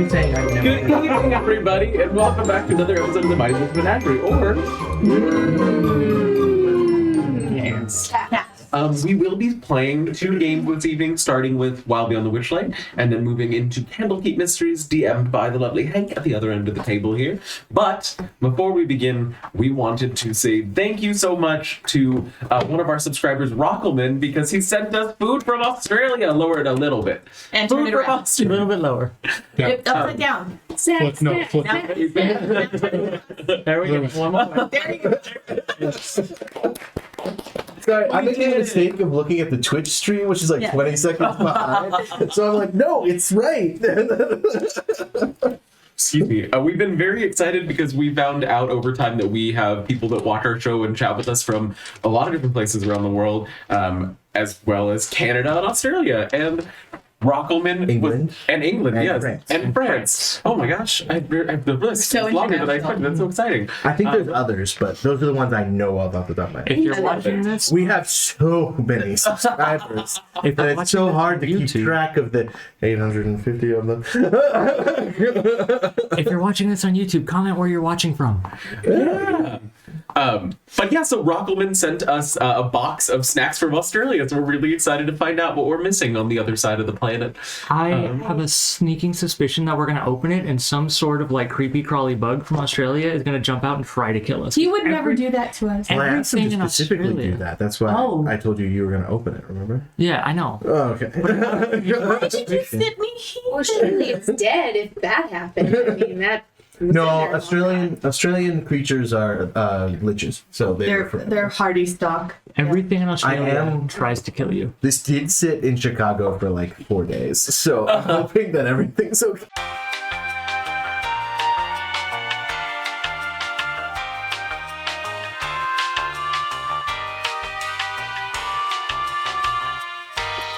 be saying I've never. Good evening, everybody, and welcome back to another episode of the Mighty Misfit Menagerie, or... Yes. we will be playing 2 games this evening, starting with Wild Beyond the Witchlight, and then moving into Candlekeep Mysteries, DM'd by the lovely Hank at the other end of the table here. But before we begin, we wanted to say thank you so much to one of our subscribers, Rockelman, because he sent us food from Australia. Lower it a little bit. And turn it around. A little bit lower. Yeah. Upside down. Flip. There we go. One more. There you go. Sorry, I'm making the mistake of looking at the Twitch stream, which is like 20 seconds behind. So I'm like, no, it's right. Excuse me. We've been very excited because we found out over time that we have people that watch our show and chat with us from a lot of different places around the world, as well as Canada and Australia. And Rockelman England. and England, And yes. France. And France. Oh my gosh. The list So is longer than I international. expected. That's so exciting. I think there's others, but those are the ones I know of off the top of my If head. you're watching this, We have so many subscribers if that you're it's watching so this hard on to keep YouTube, track of the 850 of them. if you're watching this on YouTube, comment where you're watching from. Yeah. But yeah, so Rockelman sent us a box of snacks from Australia, so we're really excited to find out what we're missing on the other side of the planet. I have a sneaking suspicion that we're gonna open it and some sort of like creepy crawly bug from Australia is gonna jump out and try to kill us. He would never do that to us. Well, I asked them to Everything in specifically Australia. do that. That's why Oh. I told you were going to open it, remember? Yeah, I know. Oh, okay. Fit me. Well, surely it's dead if that happened. I mean, that. was No, in there a long Australian creatures are liches, so They're hardy stock. Everything in Australia am- tries to kill you. This did sit in Chicago for like 4 days, so I'm hoping that everything's okay.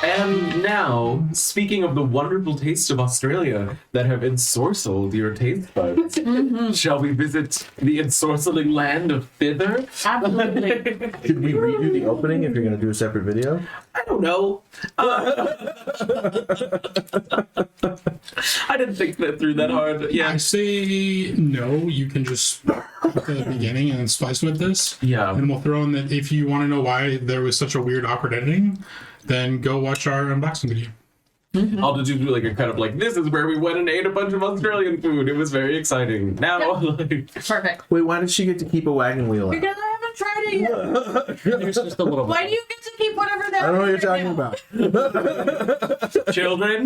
And now, speaking of the wonderful tastes of Australia that have ensorcelled your taste buds, shall we visit the ensorcelling land of Thither? Absolutely. Should we redo the opening if you're going to do a separate video? I don't know. I didn't think that through that hard. I Yeah. say no, you can just put the beginning and then splice with this. Yeah. And we'll throw in that if you want to know why there was such a weird awkward editing, then go watch our unboxing video. I'll just do like a kind of like, this is where we went and ate a bunch of Australian food. It was very exciting. Now, like, Perfect. Wait, why did she get to keep a wagon wheel out? Because I haven't tried it yet. There's just a little Why bit. do you get to keep whatever that I don't know what you're is talking right about.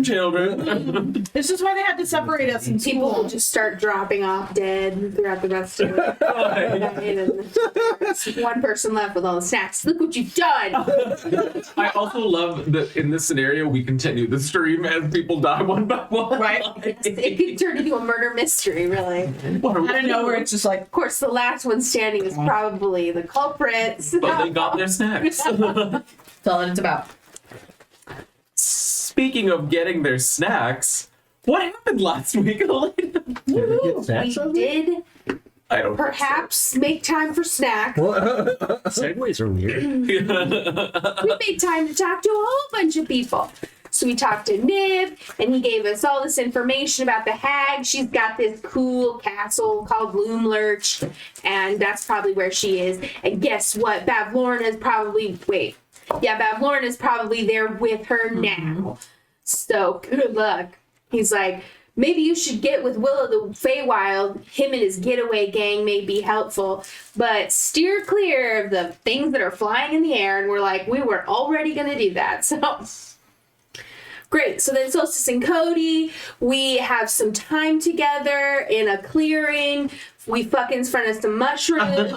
children. now? This is why they had to separate us in time. People school. will just start dropping off dead throughout the rest of the night, and there's one person left with all the snacks. Look what you've done! I also love that in this scenario, we continue the stream as people die one by one. Right? It could turn into a murder mystery, really. What a- Out of nowhere, it's just like, Of course, the last one standing is probably the culprits. But they got their snacks. that's all that it's about. Speaking of getting their snacks, what happened last week, Elena? Did we get snacks We on did I don't perhaps make time for snacks. Segways are weird. We made time to talk to a whole bunch of people. So we talked to Nib, and he gave us all this information about the hag. She's got this cool castle called Loomlurch, and that's probably where she is. And guess what? Bavlorna's probably Bavlorna's probably there with her now. So good luck. He's like, maybe you should get with Will of the Feywild. Him and his getaway gang may be helpful, but steer clear of the things that are flying in the air. And we're like, we were already going to do that. So great. So then Solstice and Cody, we have some time together in a clearing. We fucking front of some mushrooms.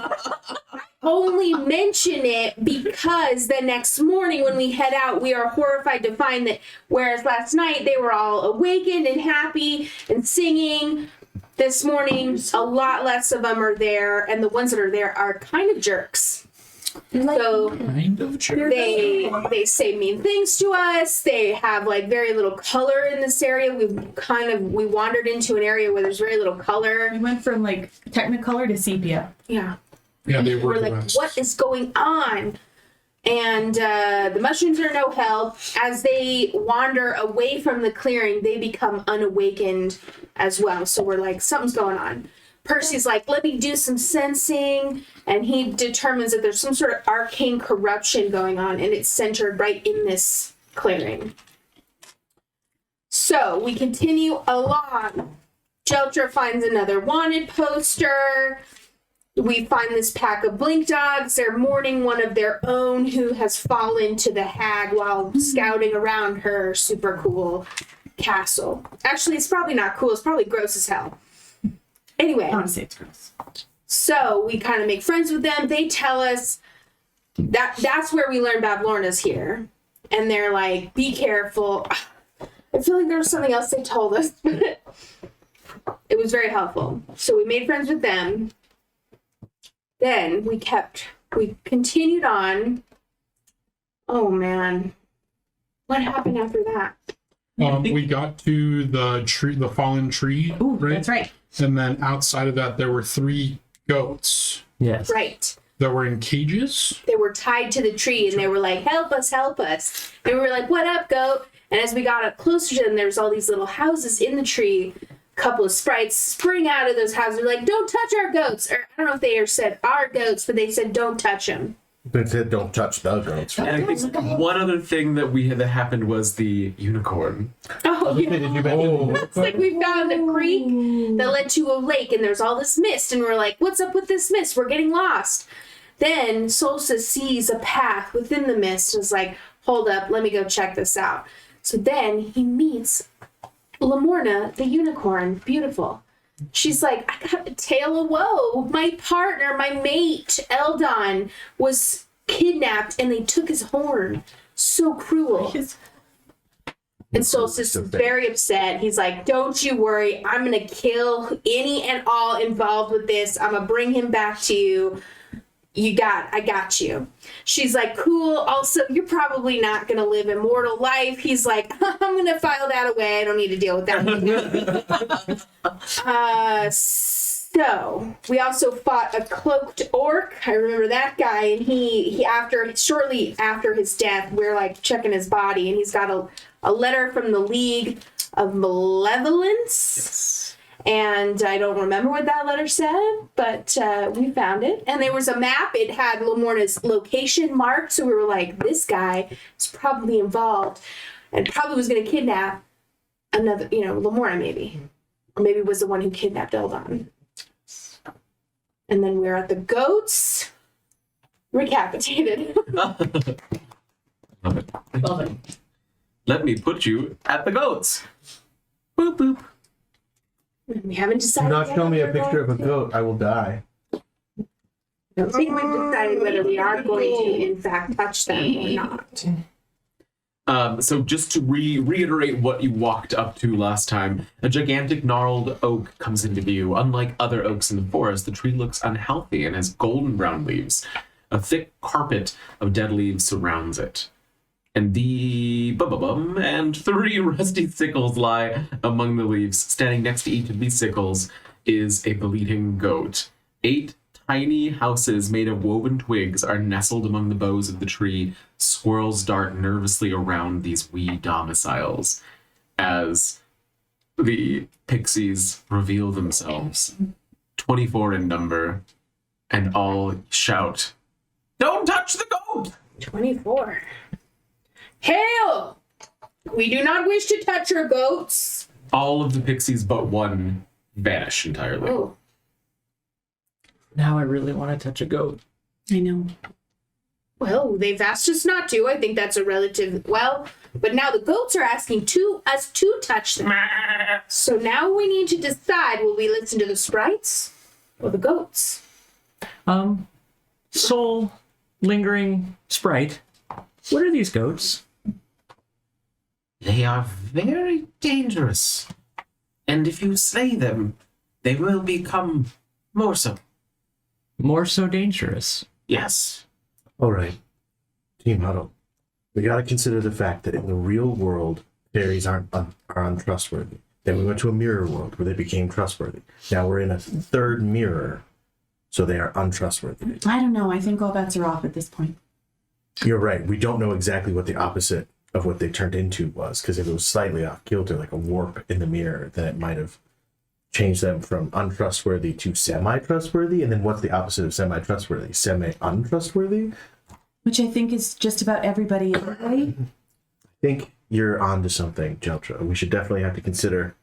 Only mention it because the next morning when we head out, we are horrified to find that whereas last night they were all awakened and happy and singing, this morning a lot less of them are there, and the ones that are there are kind of jerks. So Kind of sure. they say mean things to us. They have like very little color in this area. We wandered into an area where there's very little color. We went from like Technicolor to sepia. Yeah. Yeah, they were We're the like, best. what is going on? And the mushrooms are no help. As they wander away from the clearing, they become unawakened as well. So we're like, something's going on. Percy's like, let me do some sensing. And he determines that there's some sort of arcane corruption going on, and it's centered right in this clearing. So we continue along. Jeltra finds another wanted poster. We find this pack of blink dogs. They're mourning one of their own who has fallen to the hag while scouting around her super cool castle. Actually, it's probably not cool. It's probably gross as hell. Anyway. I want to say it's gross. So we kind of make friends with them. They tell us that's where we learn Bavlorna's here. And they're like, be careful. I feel like there was something else they told us, but it was very helpful. So we made friends with them. Then we continued on. Oh man. What happened after that? We got to the tree, the fallen tree. Ooh, right? that's right. And then outside of that, there were 3 goats Yes. Right. that were in cages. They were tied to the tree and they were like, help us, help us. And we were like, what up, goat? And as we got up closer to them, there's all these little houses in the tree. A couple of sprites spring out of those houses. They're like, don't touch our goats. Or I don't know if they said our goats, but they said, don't touch them. They said don't touch the goats. And I think one other thing that happened was the unicorn. Oh, yeah. Did you mention? It's like we found a creek that led to a lake and there's all this mist. And we're like, what's up with this mist? We're getting lost. Then Solstice sees a path within the mist and is like, hold up, let me go check this out. So then he meets Lamorna, the unicorn. Beautiful. She's like, I got a tale of woe. My partner, my mate, Eldon, was kidnapped and they took his horn. So cruel. And Solstice is very upset. He's like, don't you worry. I'm going to kill any and all involved with this. I'm going to bring him back to you. I got you. She's like, cool. Also, you're probably not going to live immortal life. He's like, I'm going to file that away. I don't need to deal with that. So we also fought a cloaked orc. I remember that guy. And he shortly after his death, we're like checking his body and he's got a letter from the League of Malevolence. Yes. And I don't remember what that letter said, but we found it. And there was a map. It had Lamorna's location marked. So we were like, this guy is probably involved and probably was going to kidnap another, Lamorna maybe. Or maybe was the one who kidnapped Eldon. And then we're at the goats. Recapitated. Love it. Well done. Let me put you at the goats. Boop, boop. We haven't Do decided. not yet show me a whether we're picture of a going goat. I will die. to- I don't think we've decided whether we are going to, in fact, touch them or not. So just to reiterate what you walked up to last time, a gigantic gnarled oak comes into view. Unlike other oaks in the forest, the tree looks unhealthy and has golden brown leaves. A thick carpet of dead leaves surrounds it. And and 3 rusty sickles lie among the leaves. Standing next to each of these sickles is a bleating goat. 8 tiny houses made of woven twigs are nestled among the boughs of the tree. Squirrels dart nervously around these wee domiciles as the pixies reveal themselves. 24 in number, and all shout, "Don't touch the goat!" 24. Hail! We do not wish to touch your goats. All of the pixies but one vanish entirely. Oh, Now I really want to touch a goat. I know. well, they've asked us not to. I think that's a relative. Well, but now the goats are asking us to touch them. So now we need to decide: will we listen to the sprites or the goats? Soul, lingering sprite. What are these goats? They are very dangerous, and if you slay them, they will become more so. More so dangerous. Yes. All right, Team Huddle. We got to consider the fact that in the real world, fairies are untrustworthy. Then we went to a mirror world where they became trustworthy. Now we're in a third mirror, so they are untrustworthy. I don't know. I think all bets are off at this point. You're right. We don't know exactly what the opposite of what they turned into was, because if it was slightly off kilter, like a warp in the mirror, then it might have changed them from untrustworthy to semi-trustworthy. And then what's the opposite of semi-trustworthy? Semi-untrustworthy? Which I think is just about everybody anyway. I think you're onto something, Jeltra. We should definitely have to consider.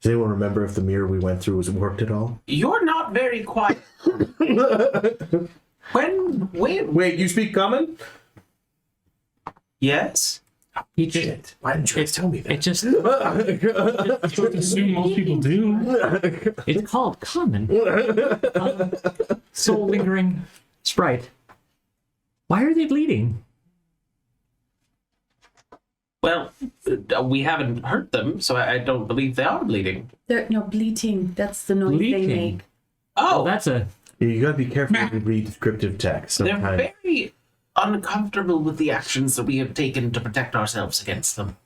Does anyone remember if the mirror we went through was warped at all? You're not very quiet. Wait, you speak common? Yes? Shit. Why didn't you guys tell me that? It just I assume most people do. it's called common. Soul lingering sprite. Why are they bleeding? Well, we haven't hurt them, so I don't believe they are bleeding. They're no bleating. That's the noise Bleating. they make. Oh, Oh, that's a Yeah, you gotta be careful when you read descriptive text. they're Sometimes. very uncomfortable with the actions that we have taken to protect ourselves against them.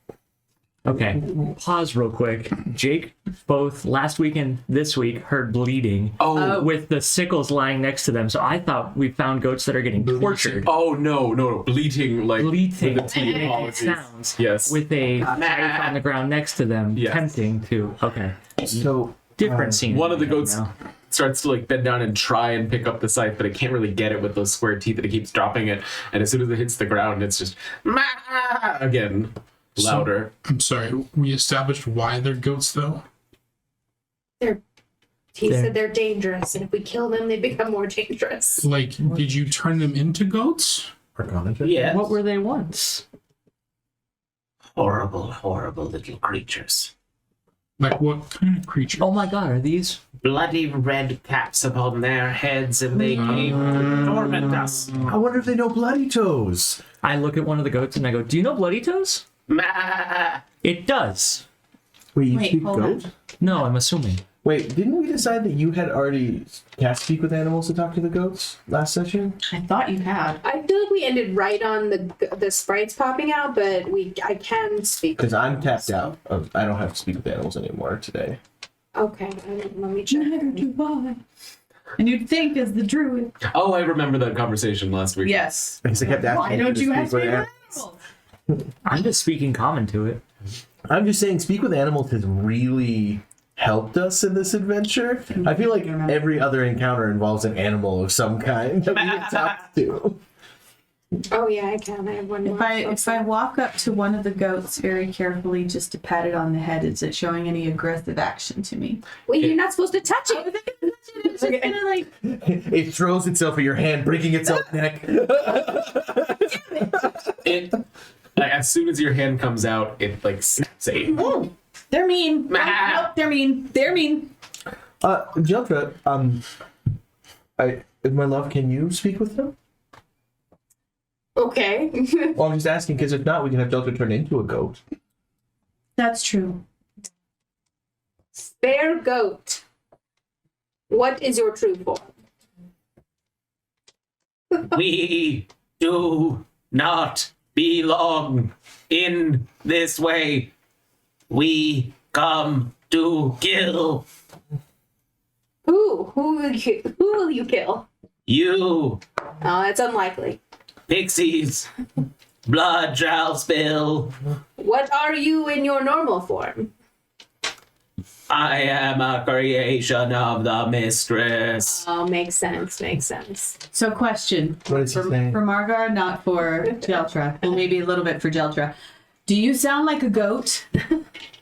okay. Pause real quick. Jake, both last week and this week, heard bleeding Oh, with the sickles lying next to them. So I thought we found goats that are getting tortured. no, bleating like Bleating. with the T, Making apologies. sounds Yes. with a knife on the ground next to them, Yes. tempting to. Okay. So, Different scene. One of the goats now. starts to like bend down and try and pick up the scythe, but it can't really get it with those square teeth, and it keeps dropping it. And as soon as it hits the ground, it's just again louder. I'm sorry. We established why they're goats, though. He said they're dangerous, and if we kill them, they become more dangerous. Like, did you turn them into goats? Arcana check? Yes. What were they once? Horrible, horrible little creatures. Like, what kind of creature? Oh my god, are these? Bloody red caps upon their heads, and they came to torment us. I wonder if they know Bloody Toes. I look at one of the goats and I go, "Do you know Bloody Toes?" Ma! It does. Wait, you Wait, speak hold on. goat? No, I'm assuming. Wait, didn't we decide that you had already cast Speak with Animals to talk to the goats last session? I thought you had. I feel like we ended right on the sprites popping out, but I can speak. Because I'm tapped out. I don't have to Speak with Animals anymore today. Okay, let me check. Neither do I. And you'd think as the druid. Oh, I remember that conversation last week. Yes. Because I kept asking Why don't to you speak ask with me Animals. animals? I'm just speaking common to it. I'm just saying, Speak with Animals has really helped us in this adventure. I feel like every other encounter involves an animal of some kind that we can talk to. Oh yeah, I can. I have one more. If I walk up to one of the goats very carefully just to pat it on the head, is it showing any aggressive action to me? Wait, you're not supposed to touch it. It's just gonna like It throws itself at your hand, breaking its own neck. It, like, as soon as your hand comes out, it like snaps at you. oh, they're mean. Nope, they're mean. They're mean. Jeltra, my love, can you speak with them? Okay. Well, I'm just asking because if not, we can have Jeltra turn into a goat. That's true. Fair goat. What is your true form? We do not belong in this way. We come to kill Who? Who will you kill? you, Oh, that's unlikely. pixies. Blood shall spill. What are you in your normal form? I am a creation of the mistress. Oh, makes sense. Makes sense. So, question What is his name? for Margar, not for Jeltra. Well, maybe a little bit for Jeltra. Do you sound like a goat?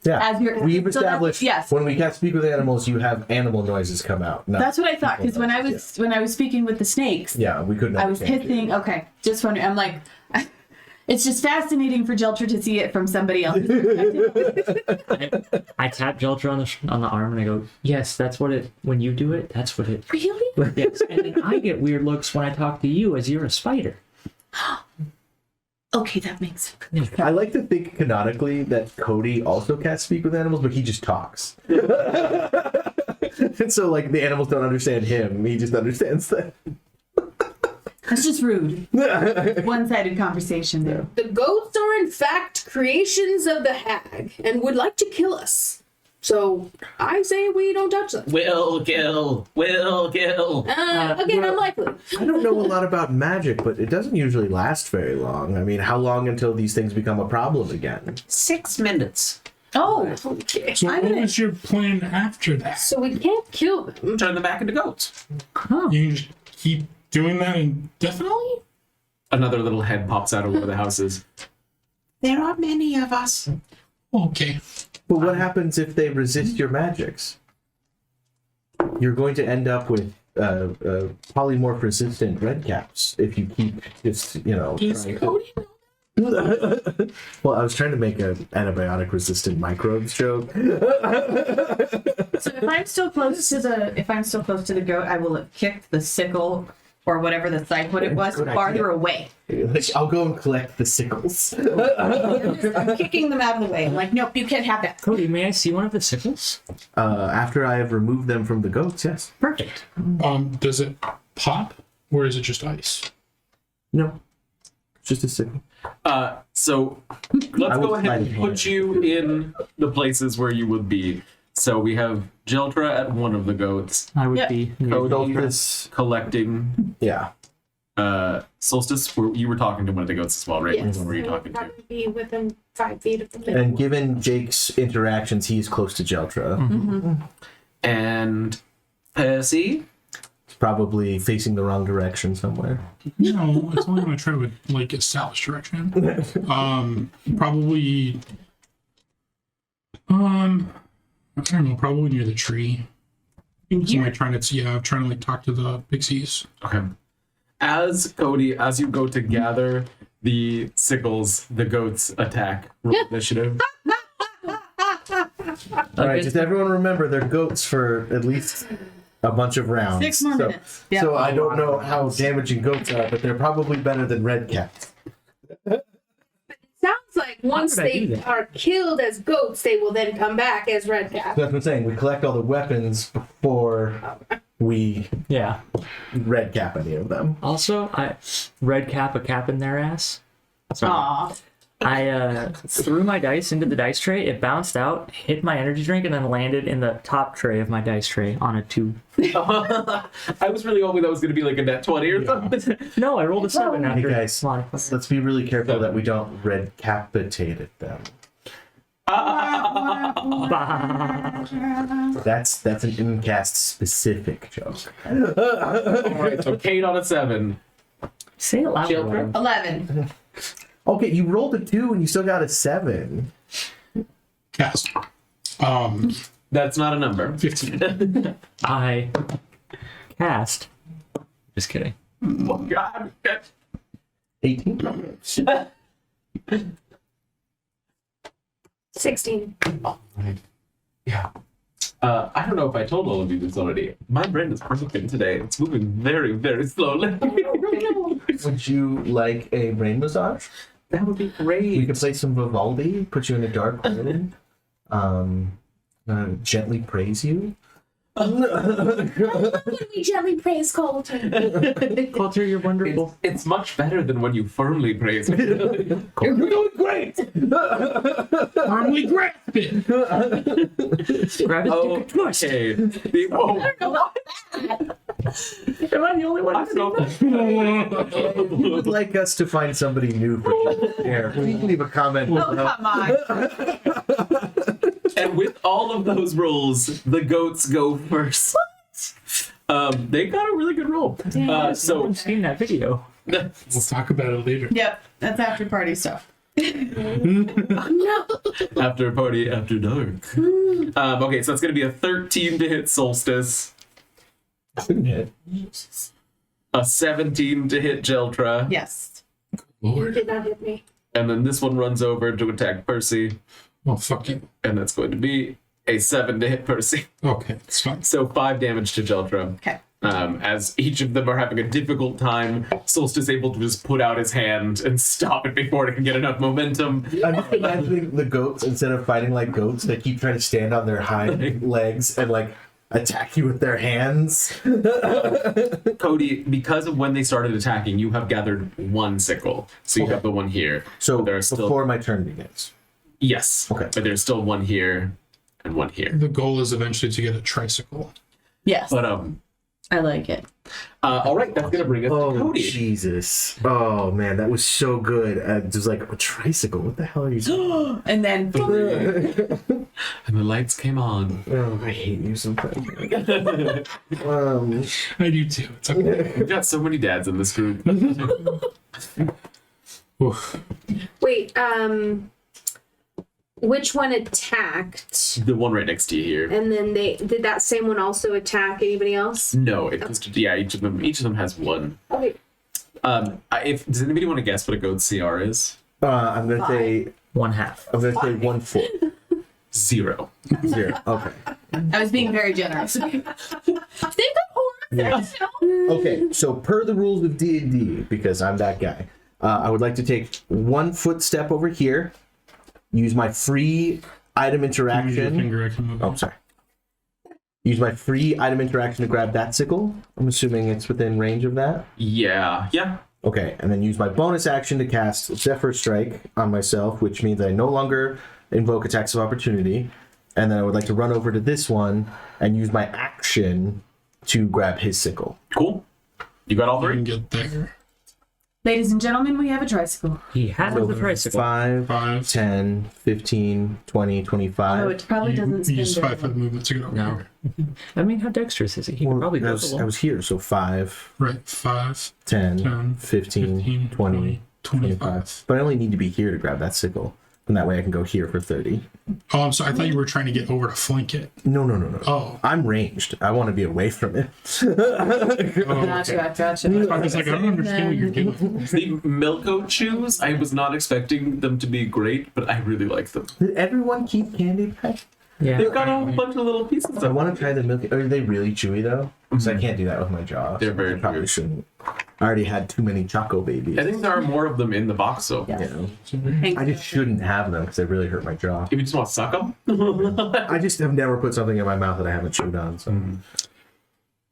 Yeah, As your- we've so that's- established yes. when we can't speak with animals, you have animal noises come out. Not That's what I thought. Because people when I noises, was speaking with the snakes, yeah, we couldn't. I was understand you. hissing. Okay, just wondering. I'm like, it's just fascinating for Jeltra to see it from somebody else's perspective. I tap Jeltra on the arm and I go, "Yes, that's what it. When you do it, that's what it." Really? Yes, and then I get weird looks when I talk to you as you're a spider. Okay, that makes sense. I like to think canonically that Cody also can't speak with animals, but he just talks. And so, like, the animals don't understand him. He just understands that. That's just rude. One-sided conversation there. The goats are in fact creations of the hag and would like to kill us. So I say we don't touch them. Will kill. Again, unlikely. I don't know a lot about magic, but it doesn't usually last very long. I mean, how long until these things become a problem again? 6 minutes. Oh, Okay. So what was your plan after that? So we can't kill them. Turn them back into goats. You can just keep doing that indefinitely? Another little head pops out of one of the houses. There are many of us. Okay. But what happens if they resist your magics? You're going to end up with polymorph resistant red caps if you keep just, Is trying to- Cody? Well, I was trying to make an antibiotic resistant microbes joke. so if I'm still close to the goat, I will have kicked the sickle or whatever the what it was Good farther idea. away. Like, I'll go and collect the sickles. I'm kicking them out of the way. I'm like, nope, you can't have that. Cody, may I see one of the sickles? After I have removed them from the goats, yes. Perfect. Does it pop or is it just ice? No. Just a sickle. So let's I go will ahead and find put you in the places where you would be. So we have Jeltra at one of the goats, I would Yep. be. Cody Solstice. collecting. Yeah. Solstice, you were talking to one of the goats as well, right? Yes. Which one were you talking to? Probably be within 5 feet of the middle. And given Jake's interactions, he is close to Jeltra. And Percy? He's probably facing the wrong direction somewhere. No, it's only going to try to establish direction. Probably. I don't know. Probably near the tree. Somebody trying to talk to the pixies. Okay. As Cody, as you go to gather the sickles, the goats attack. Roll initiative. All right, just everyone remember they're goats for at least a bunch of rounds. 6 more minutes. Yeah. So I don't know how damaging goats are, but they're probably better than red cats. Sounds like once did I do they that? are killed as goats, they will then come back as red cats. That's what I'm saying. We collect all the weapons before we Yeah. red cap any of them. Also, I red cap a cap in their ass. Sorry. Aw. I threw my dice into the dice tray. It bounced out, hit my energy drink, and then landed in the top tray of my dice tray on a 2. I was really hoping that was going to be like a net 20 or something. No, I rolled a 7 Hey after. guys, modifier. let's be really careful that we don't red capitate them. That's an incast specific joke. All right, so Kate on a 7. Say it loud. Children? 11. Okay, you rolled a 2 and you still got a 7. Cast. That's not a number. 15. I cast. Just kidding. Oh, God. 18. 16. Yeah. I don't know if I told all of you this already. My brain is broken today. It's moving very, very slowly. Would you like a brain massage? That would be We great. could play some Vivaldi, put you in a dark room, gently praise you. When we gently praise Colton. Coulter, you're wonderful. It's much better than when you firmly praise me. You're doing great! Firmly grasp it. Grab his dick twice. Okay. Whoa. Am I the only one? I don't know. You would like us to find somebody new for here. You can leave a comment. Oh, come on. And with all of those rolls, the goats go first. They got a really good roll. No So one's seen that video. We'll talk about it later. Yep, that's after party stuff. No. after party after dark. Okay, so it's gonna be a 13 to hit Solstice, a 17 to hit Jeltra, Yes. You Lord. did not hit me. and then this one runs over to attack Percy, Oh, fuck you. and that's going to be a 7 to hit Percy. Okay, it's fine. So 5 damage to Jeltra. Okay. As each of them are having a difficult time, Solstice able to just put out his hand and stop it before it can get enough momentum. I'm just imagining the goats, instead of fighting like goats, they keep trying to stand on their hind legs and like attack you with their hands. Cody, because of when they started attacking, you have gathered 1 sickle. So you have the one here. So But there are still before my turn begins. Yes. Okay. But there's still one here. and one here. The goal is eventually to get a tricycle. Yes, But I like it. all right, that's gonna bring us to Oh, Cody. Jesus. Oh, man, that was so good. Just like a tricycle. What the hell are you saying? And then And the lights came on. Oh, I hate you sometimes. I do too. It's okay. We've got so many dads in this group. Oof. Wait, which one attacked? The one right next to you here. And then did that same one also attack anybody else? No, it was yeah. Each of them has one. Okay. Does anybody want to guess what a goat's CR is? I'm going to say, 1/2. I'm going to say 1 foot. 0. 0. Okay. I was being very generous. They've got horns. Okay, so per the rules of D&D, because I'm that guy, I would like to take 1 foot step over here, use my free item Use your interaction. finger, I can move Oh, it. sorry. Use my free item interaction to grab that sickle. I'm assuming it's within range of that. Yeah. Okay, and then use my bonus action to cast Zephyr Strike on myself, which means I no longer invoke attacks of opportunity. And then I would like to run over to this one and use my action to grab his sickle. Cool. You got all I can three? get there. Ladies and gentlemen, we have a tricycle. He has the tricycle. 5, 5. 10, 15, 20, 25. Oh, it probably doesn't spin. You use 5 very for the well. movement to get over No. here. I mean, how dexterous is he? He can probably I go was, alone. I was here, so 5, Right. 5, 10, 10, 15, 15, 20, 20, 25. But I only need to be here to grab that sickle. And that way I can go here for 30. Oh, I'm sorry. I thought you were trying to get over to flank it. No. Oh. I'm ranged. I want to be away from it. Gotcha. I was like, I don't understand what you're doing. The Milko chews, I was not expecting them to be great, but I really like them. Did everyone keep candy pack? Yeah. They've got a whole bunch of little pieces I of want to try the milk. Are they really chewy though? Because I can't do that with my jaw. They're very I probably chewy. shouldn't. I already had too many Choco babies. I think there are more of them in the box, though. Yeah. You know? I just shouldn't have them because they really hurt my jaw. If you just want to suck them, I just have never put something in my mouth that I haven't chewed on. So.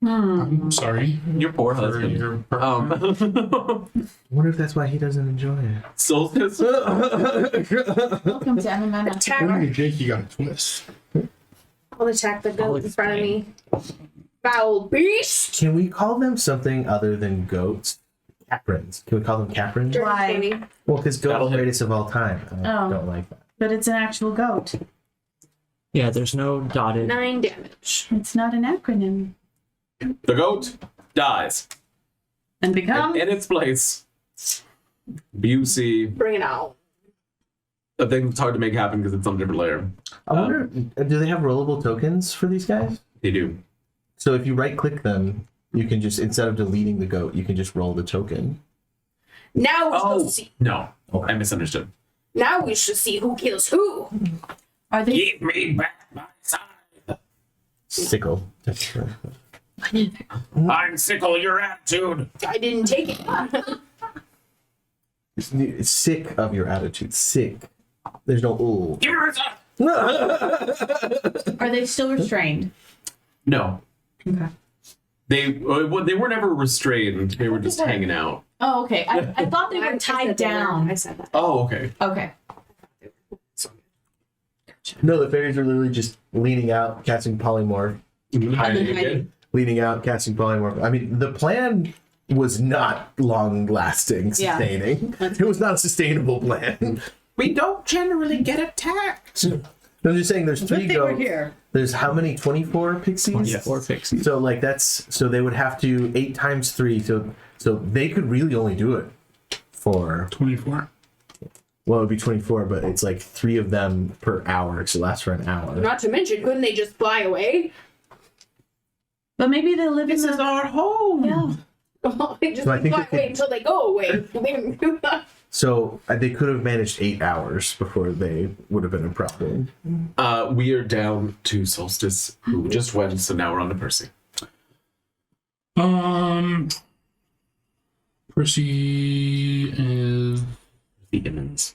I'm sorry. your poor For husband. your I wonder if that's why he doesn't enjoy it. Solstice. Welcome to MMM. Attack. Jake, you got a twist. I'll attack the goat I'll in front of me. Foul beast! Can we call them something other than goats? Caprins. Can we call them caprins? Dirty Why? 20. Well, because goats That'll are hit. greatest of all time. I Oh. don't like that. But it's an actual goat. Yeah, there's no dotted. 9 damage. It's not an acronym. The goat dies. And become. In its place, Busey, Bring it out. a thing that's hard to make happen because it's on a different layer. I wonder, do they have rollable tokens for these guys? They do. So if you right click them, you can just, instead of deleting the goat, you can just roll the token. Now we Oh, shall see. no. Okay. I misunderstood. Now we shall see who kills who. Are they? Keep me back my side. Sickle. I'm sickle your attitude. I didn't take it. It's sick of your attitude. Sick. There's no ooh. Give her a Are they still restrained? No. Okay. They were never restrained. They were just hanging out. Oh, okay. I thought they I were said tied they were. down. I said that. Oh, okay. Okay. No, the fairies are literally just leaning out, casting polymorph. Hiding hiding. again. Leaning out, casting polymorph. I mean, the plan was not long lasting, Yeah. sustaining. It was not a sustainable plan. We don't generally get attacked. I'm just saying there's 3 They were goats. here. There's how many? 24 pixies? Yes. 4 pixies. So like so they would have to 8 times 3. So they could really only do it for, 24. well, it would be 24, but it's like 3 of them per hour. So it lasts for an hour. Not to mention, couldn't they just fly away? But maybe they live This in is the. our home. Yeah. They just So I think fly they away could- until they go away. They didn't do that. So they could have managed 8 hours before they would have been a problem. We are down to Solstice, who just went, so now we're on to Percy. Percy is. The Immons.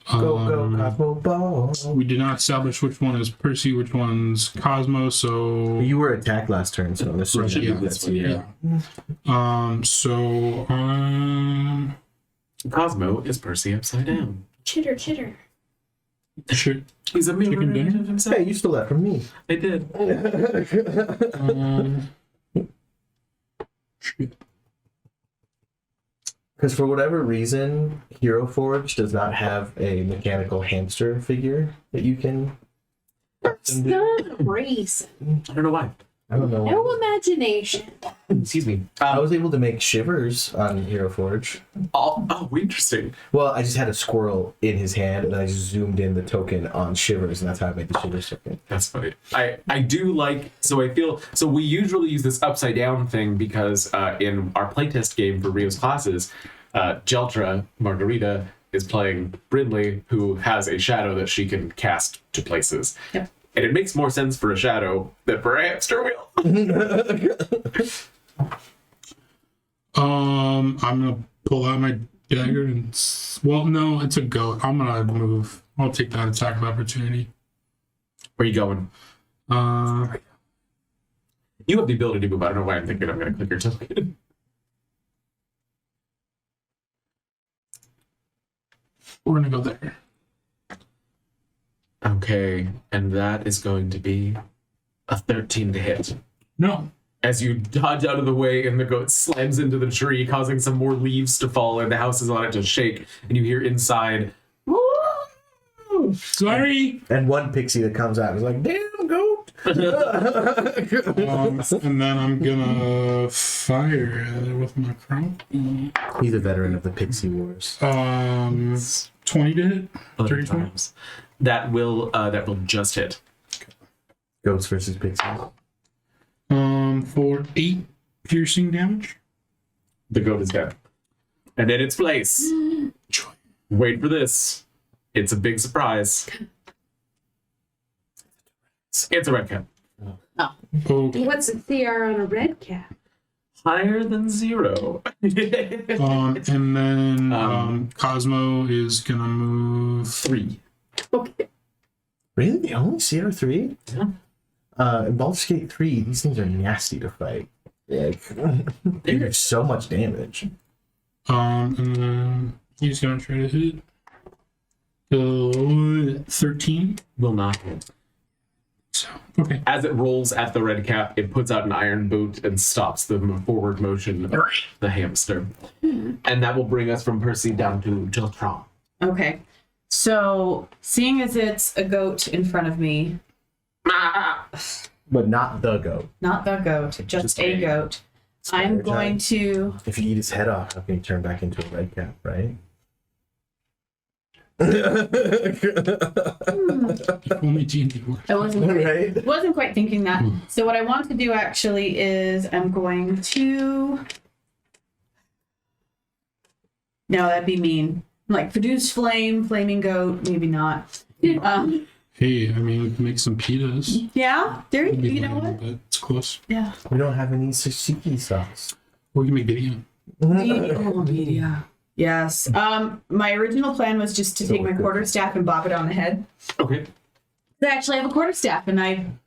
Go, Cosmo Ball. We did not establish which one is Percy, which one's Cosmo, so. You were attacked last turn, so I'm assuming Should be Yeah, this one, yeah. So Cosmo is Percy upside down. Chitter, chitter. Sure. He's a mirror Chicken dinner? image of himself. Hey, you stole that from me. I did. Shit. Because for whatever reason, Hero Forge does not have a mechanical hamster figure that you can. Some reason. I don't know why. I don't know. No imagination. Excuse me. I was able to make shivers on Hero Forge. Oh, interesting. Well, I just had a squirrel in his hand, and I just zoomed in the token on shivers, and that's how I made the shivers token. That's funny. I do like, so I feel, so we usually use this upside down thing because in our playtest game for Rio's classes, Jeltra, Margarita, is playing Brindley, who has a shadow that she can cast to places. Yep. And it makes more sense for a shadow than for a hamster wheel. I'm gonna pull out my dagger and well, no, it's a goat. I'm gonna move. I'll take that attack of opportunity. Where are you going? Uh, You have the ability to move. I don't know why I'm thinking I'm going to click your token. we're gonna go there. Okay, and that is going to be a 13 to hit. No. As you dodge out of the way and the goat slams into the tree, causing some more leaves to fall and the houses on it to shake, and you hear inside, "Woo!" Sorry. And one pixie that comes out is like, damn goat! And then I'm gonna fire at it with my crown. He's a veteran of the Pixie Wars. 20 to hit. 11 times. That will just hit. Goats versus pixies. For 8 piercing damage. The goat is dead. And in its place, wait for this. It's a big surprise. It's a red cap. Okay. What's a CR on a red cap? Higher than 0. And then Cosmo is gonna move 3. Okay. Really? Only CR3? Yeah. In Baldur's Gate 3, these things are nasty to fight. Like, they do so much damage. and then he's gonna try to hit 13. Will not hit. So okay. As it rolls at the red cap, it puts out an iron boot and stops the forward motion of the hamster. And that will bring us from Percy down to Jiltron. Okay. So, seeing as it's a goat in front of me, But not the goat. not the goat, just a goat, I'm Scatter going time. to. If you eat his head off, how can he turn back into a red cap, right? If only D&D worked. I Right? wasn't quite thinking that. So what I want to do actually is I'm going to. No, that'd be mean. Like produce flame, flaming goat, maybe not. Hey, I mean, we can make some pitas. Yeah, there. It'll be You know lame, what? but it's close. Yeah. We don't have any tzatziki sauce. Or we can make video. Media. Yes. My original plan was just to take my quarterstaff and bop it on the head. Okay. I actually have a quarterstaff, and I'm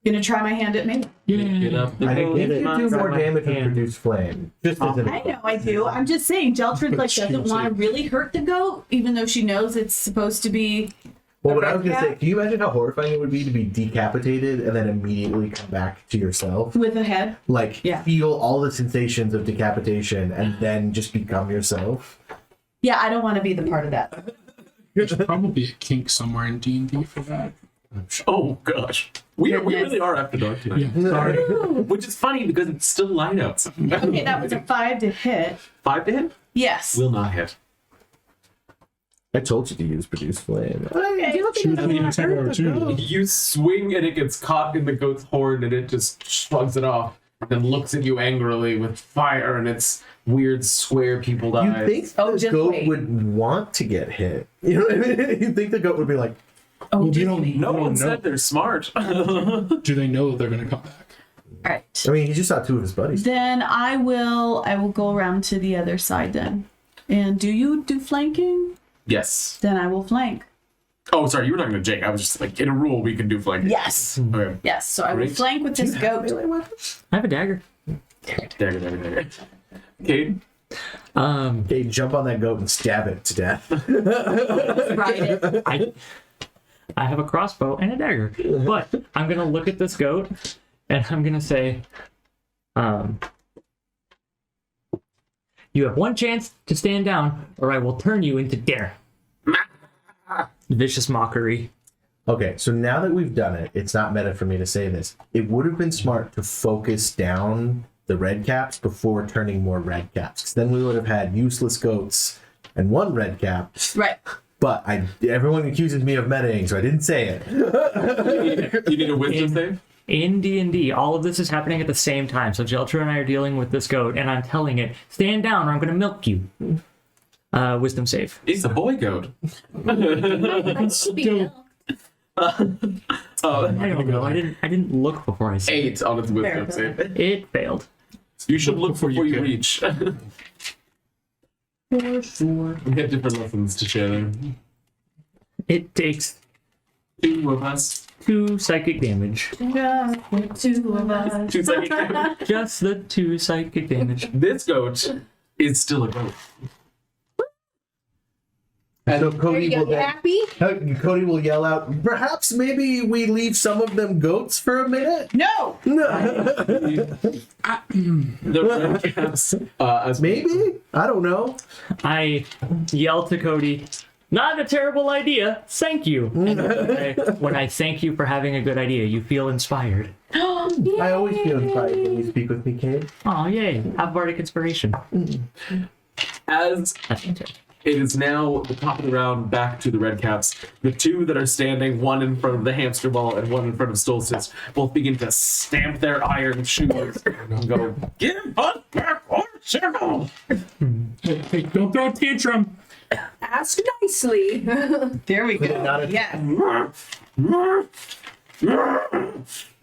gonna try my hand at me. Get Yeah. up the I think road, you do my more my damage with hand. produce flame. Just as an I know I do. I'm just saying, Jeltrid like doesn't want to really hurt the goat, even though she knows it's supposed to be. Well, what I was red gonna say, cap can you imagine how horrifying it would be to be decapitated and then immediately come back to yourself? With a head. Like, Yeah. feel all the sensations of decapitation and then just become yourself? Yeah, I don't want to be the part of that. There's probably a kink somewhere in D&D for that. Oh gosh, we really are after dark tonight. Yeah. Sorry. Which is funny because it's still light outside. Okay, that was a 5 to hit. 5 to hit Yes. will not hit. I told you to use produce flame. Okay. Shoot at the attack of opportunity. You swing and it gets caught in the goat's horn and it just shrugs it off and then looks at you angrily with fire and its weird square pupiled You eyes. think Oh, the just goat wait. would want to get hit? You know what I mean? You think the goat would be like, Oh, Well, they do don't, No they one don't said know. they're smart. Do they know they're going to come back? All right. I mean, he just saw two of his buddies. Then I will go around to the other side then. And do you do flanking? Yes. Then I will flank. Oh, sorry, you were talking to Jake. I was just like, in a rule, we can do flanking. Yes. Okay. Yes. So I will Great. flank with this goat. I have a dagger. Dagger. Okay. Okay, jump on that goat and stab it to death. Ride it. I have a crossbow and a dagger. But I'm gonna look at this goat and I'm gonna say, you have one chance to stand down, or I will turn you into dinner. Vicious mockery. Okay, so now that we've done it, it's not meta for me to say this. It would have been smart to focus down the red caps before turning more red caps. 'Cause then we would have had useless goats and one red cap. Right. But everyone accuses me of metaing, so I didn't say it. You need a wisdom save? In D&D, all of this is happening at the same time. So Jeltra and I are dealing with this goat, and I'm telling it, stand down or I'm going to milk you. Wisdom save. It's a boy goat. I should be milked. Oh, I don't know. I didn't look before I said 8 on its wisdom Fair. save. it. It failed. You should look before you can. reach. For sure. We have different lessons to share there. It takes 2 of us. 2 psychic damage. Just the two of us. 2 seconds. Just the 2 psychic damage. This goat is still a goat. So Are Cody you will then, happy? Cody will yell out, perhaps maybe we leave some of them goats for a minute? No. The red caps, as Maybe? I don't know. I yell to Cody, not a terrible idea. Thank you. And when I thank you for having a good idea, you feel inspired. I always feel inspired when you speak with me, Kate. Oh, yay. Have bardic inspiration. as That's fantastic. it is now the top of the round, back to the red caps. The 2 that are standing, one in front of the hamster ball and one in front of Stolzis, both begin to stamp their iron shoes and go, give us back our circle! Hey, don't throw a tantrum. Ask nicely. There we Not go. a- Yes.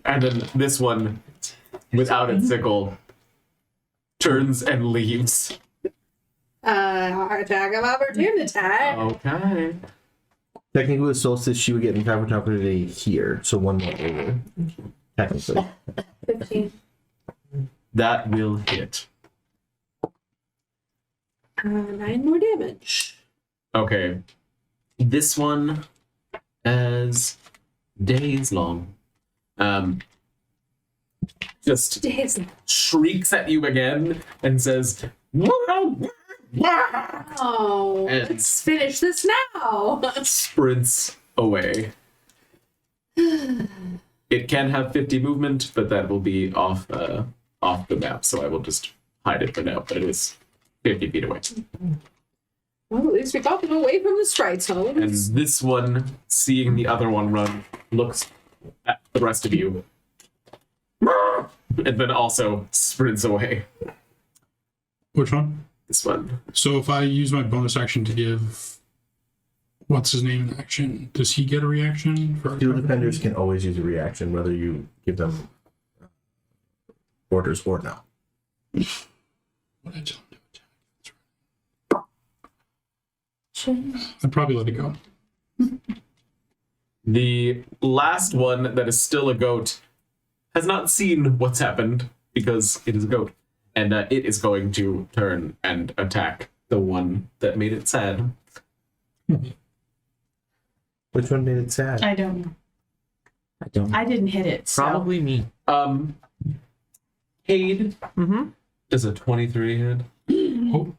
And then this one, without its sickle, turns and leaves. Attack of opportunity. Okay. Technically, with Solstice, she would get an opportunity here, so one more over. Technically. 15. That will hit. 9 more damage. Okay. This one, as days long, just Days. shrieks at you again and says, Oh, And- let's finish this now. sprints away. It can have 50 movement, but that will be off the map, so I will just hide it for now. But it is 50 feet away. Well, at least we got them away from the sprites, And homes. this one, seeing the other one run, looks at the rest of you, and then also sprints away. Which one? This one. So if I use my bonus action to give what's his name in action, does he get a reaction? For Shield defenders can always use a reaction, whether you give them orders or not. What I tell him to attack? I'd probably let it go. The last one that is still a goat has not seen what's happened because it is a goat. And it is going to turn and attack the one that made it sad. Which one made it sad? I don't know. I don't know. I didn't hit it. So. Probably me. Cade, Mm-hmm. does a 23 hit? Oh,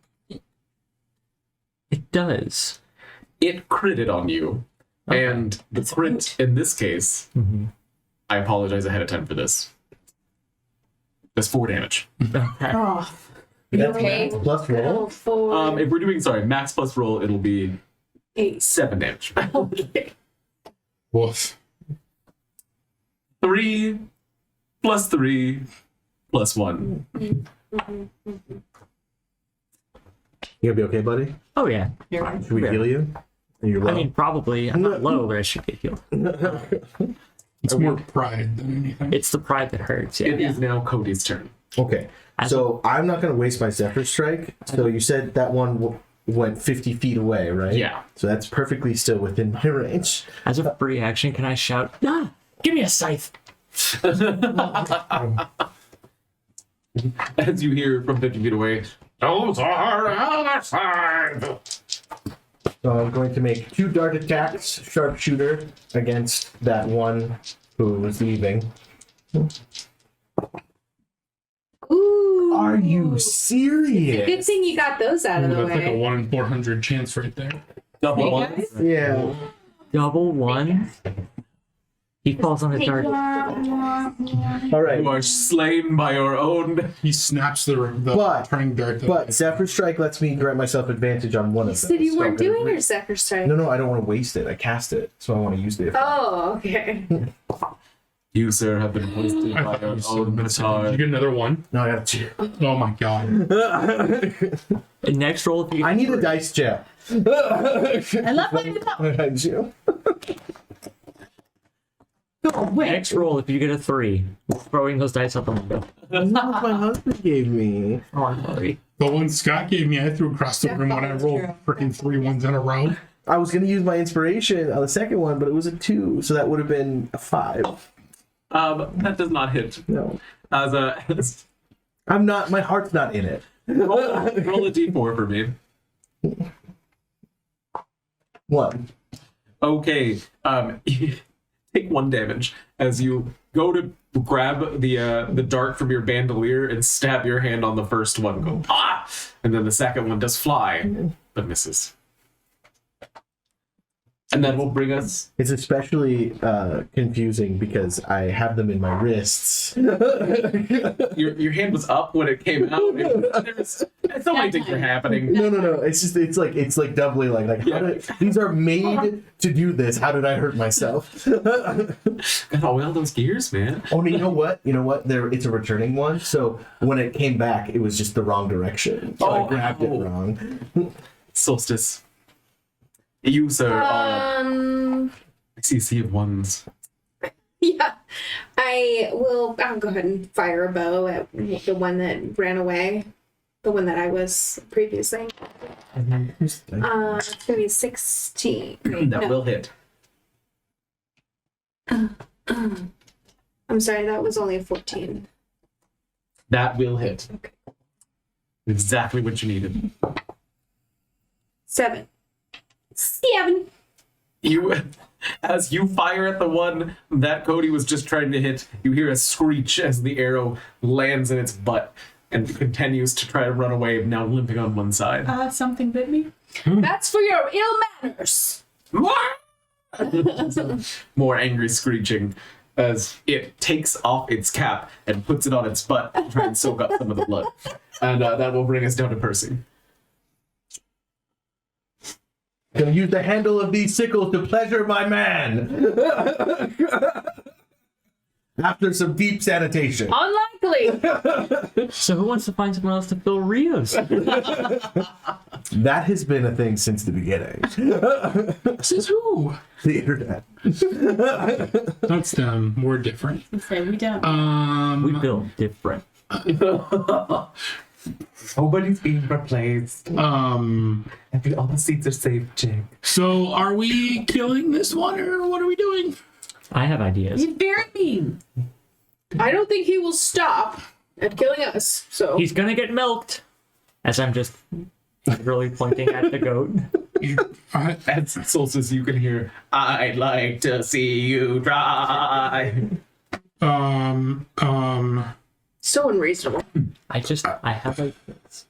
It does. It critted on you. Okay. And the crit in this case, Mm-hmm. I apologize ahead of time for this. That's 4 damage. Okay. Oh, That's okay? max plus roll. 4, If we're doing, max plus roll, it'll be 8. 7 damage. Okay. woof. 3 plus 3 plus 1. You gonna be okay, buddy? Oh, yeah. you're right. Should we Yeah. heal you? Are you low? I mean, probably. I'm not low, but I should get healed. It's more pride than anything. It's the pride that hurts. Yeah. It is now Cody's turn. Okay, so I'm not going to waste my Zephyr Strike. So you said that one went 50 feet away, right? Yeah. So that's perfectly still within my range. As a free action, can I shout, ah, give me a scythe? As you hear from 50 feet away, those are other side. So I'm going to make 2 dart attacks, sharpshooter, against that one who was leaving. Ooh. Are you Good serious? thing you got those out of the That's like a way. 1 in 400 chance right there. Double Hey, one. guys. Yeah. Double one. He falls on his Hey, dart. All right. You are slain by your own. He snaps the But- turning dart. But Zephyr Strike lets me grant myself advantage on one You of them. said you so I'm weren't gonna doing re- your Zephyr Strike. No, I don't want to waste it. I cast it, so I want to use it. Oh, okay. You, sir, have been wasted I by thought your you said own Did you petard. get another one? No, I got 2. Oh my god. Next roll, if you get I need a three. dice check. I love my new pup. I do. Oh, wait. Next roll, if you get a 3, throwing those dice out the window. That's not what my husband gave me. Oh, I'm sorry. The one Scott gave me, I threw across the room when I rolled freaking 3 ones in a row. I was going to use my inspiration on the second one, but it was a 2, so that would have been a 5. That does not hit. No. As a I'm not, my heart's not in it. roll a d4 for me. 1. Okay. Take 1 damage as you go to grab the dart from your bandolier and stab your hand on the first one. Go ah, and then the second one does fly, but misses. And that will bring us. It's especially confusing because I have them in my wrists. Your hand was up when it came out. There's so many things are happening. No. It's just it's like doubly like how did, these are made to do this. How did I hurt myself? Got all those gears, man. Oh, you know what? There, it's a returning one. So when it came back, it was just the wrong direction. So I grabbed it wrong. Solstice. You, sir, are I see a sea of ones. Yeah. I'll go ahead and fire a bow at the one that ran away. The one that I was previously. It's gonna be 16. Wait, That no. will hit. I'm sorry, that was only a 14. That will hit. Okay. Exactly what you needed. 7. You, as you fire at the one that Cody was just trying to hit, you hear a screech as the arrow lands in its butt and continues to try to run away, now limping on one side. Something bit me. That's for your ill manners. More angry screeching as it takes off its cap and puts it on its butt to try and soak up some of the blood. And that will bring us down to Percy. Gonna use the handle of these sickles to pleasure my man. After some deep sanitation. Unlikely. So who wants to find someone else to fill Rios? That has been a thing since the beginning. Says who? The internet. That's them. We're different. Say we don't. We build different. Nobody's being replaced. All the seats are safe, Jake. So are we killing this one or what are we doing? I have ideas. He's very mean. I don't think he will stop at killing us. So He's gonna get milked. As I'm just really pointing at the goat. At Solstice, you can hear, I'd like to see you try. so unreasonable. I have ideas.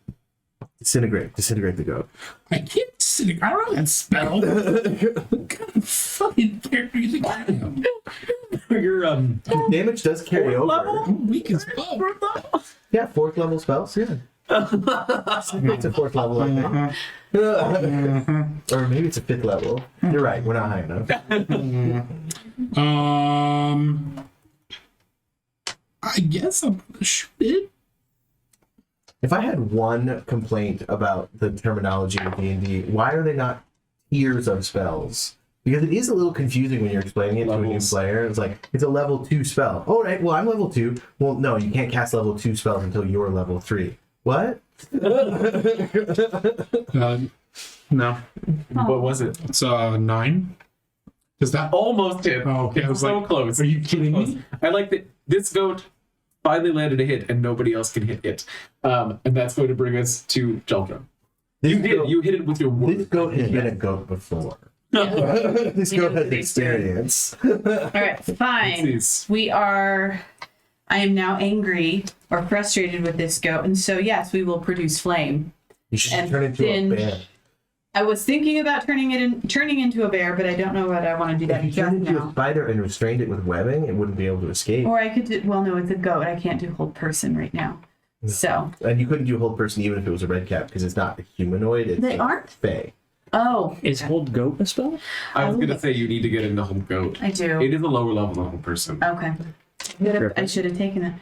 Disintegrate the goat. I can't sit. I don't know that spell. What kind of fucking character you think I am? Your Damage does carry over. I'm weak as fuck. Yeah, 4th level spells. Yeah. It's a 4th level, I think. Or maybe it's a 5th level. You're right. We're not high enough. I guess I'm gonna shoot it. If I had one complaint about the terminology of D&D, why are they not tiers of spells? Because it is a little confusing when you're explaining it to a new player. It's like, it's a level 2 spell. Oh, right, well, I'm level 2. Well, no, you can't cast level 2 spells until you're level 3. What? No, what was it? it's 9. Is that? Almost hit. Oh, okay. I was so like, close. Are you kidding me? I like that this goat finally landed a hit and nobody else can hit it. And that's going to bring us to Jeldra. You did. You hit it with your This word. goat has been a goat before. This We goat know has the experience. All right, fine. Please. I am now angry or frustrated with this goat, and so yes, we will produce flame. You should And turn into then- a bear. I was thinking about turning into a bear, but I don't know whether I want to do that If you just turned into a now. spider and restrained it with webbing, it wouldn't be able to escape. Or I could do, well, no, it's a goat. I can't do hold person right now. So And you couldn't do whole person even if it was a red cap because it's not a humanoid. It's They a aren't? Fey. oh, Is hold goat a spell? I was gonna say you need to get into whole goat. I do. It is a lower level person. Okay. I should have taken it.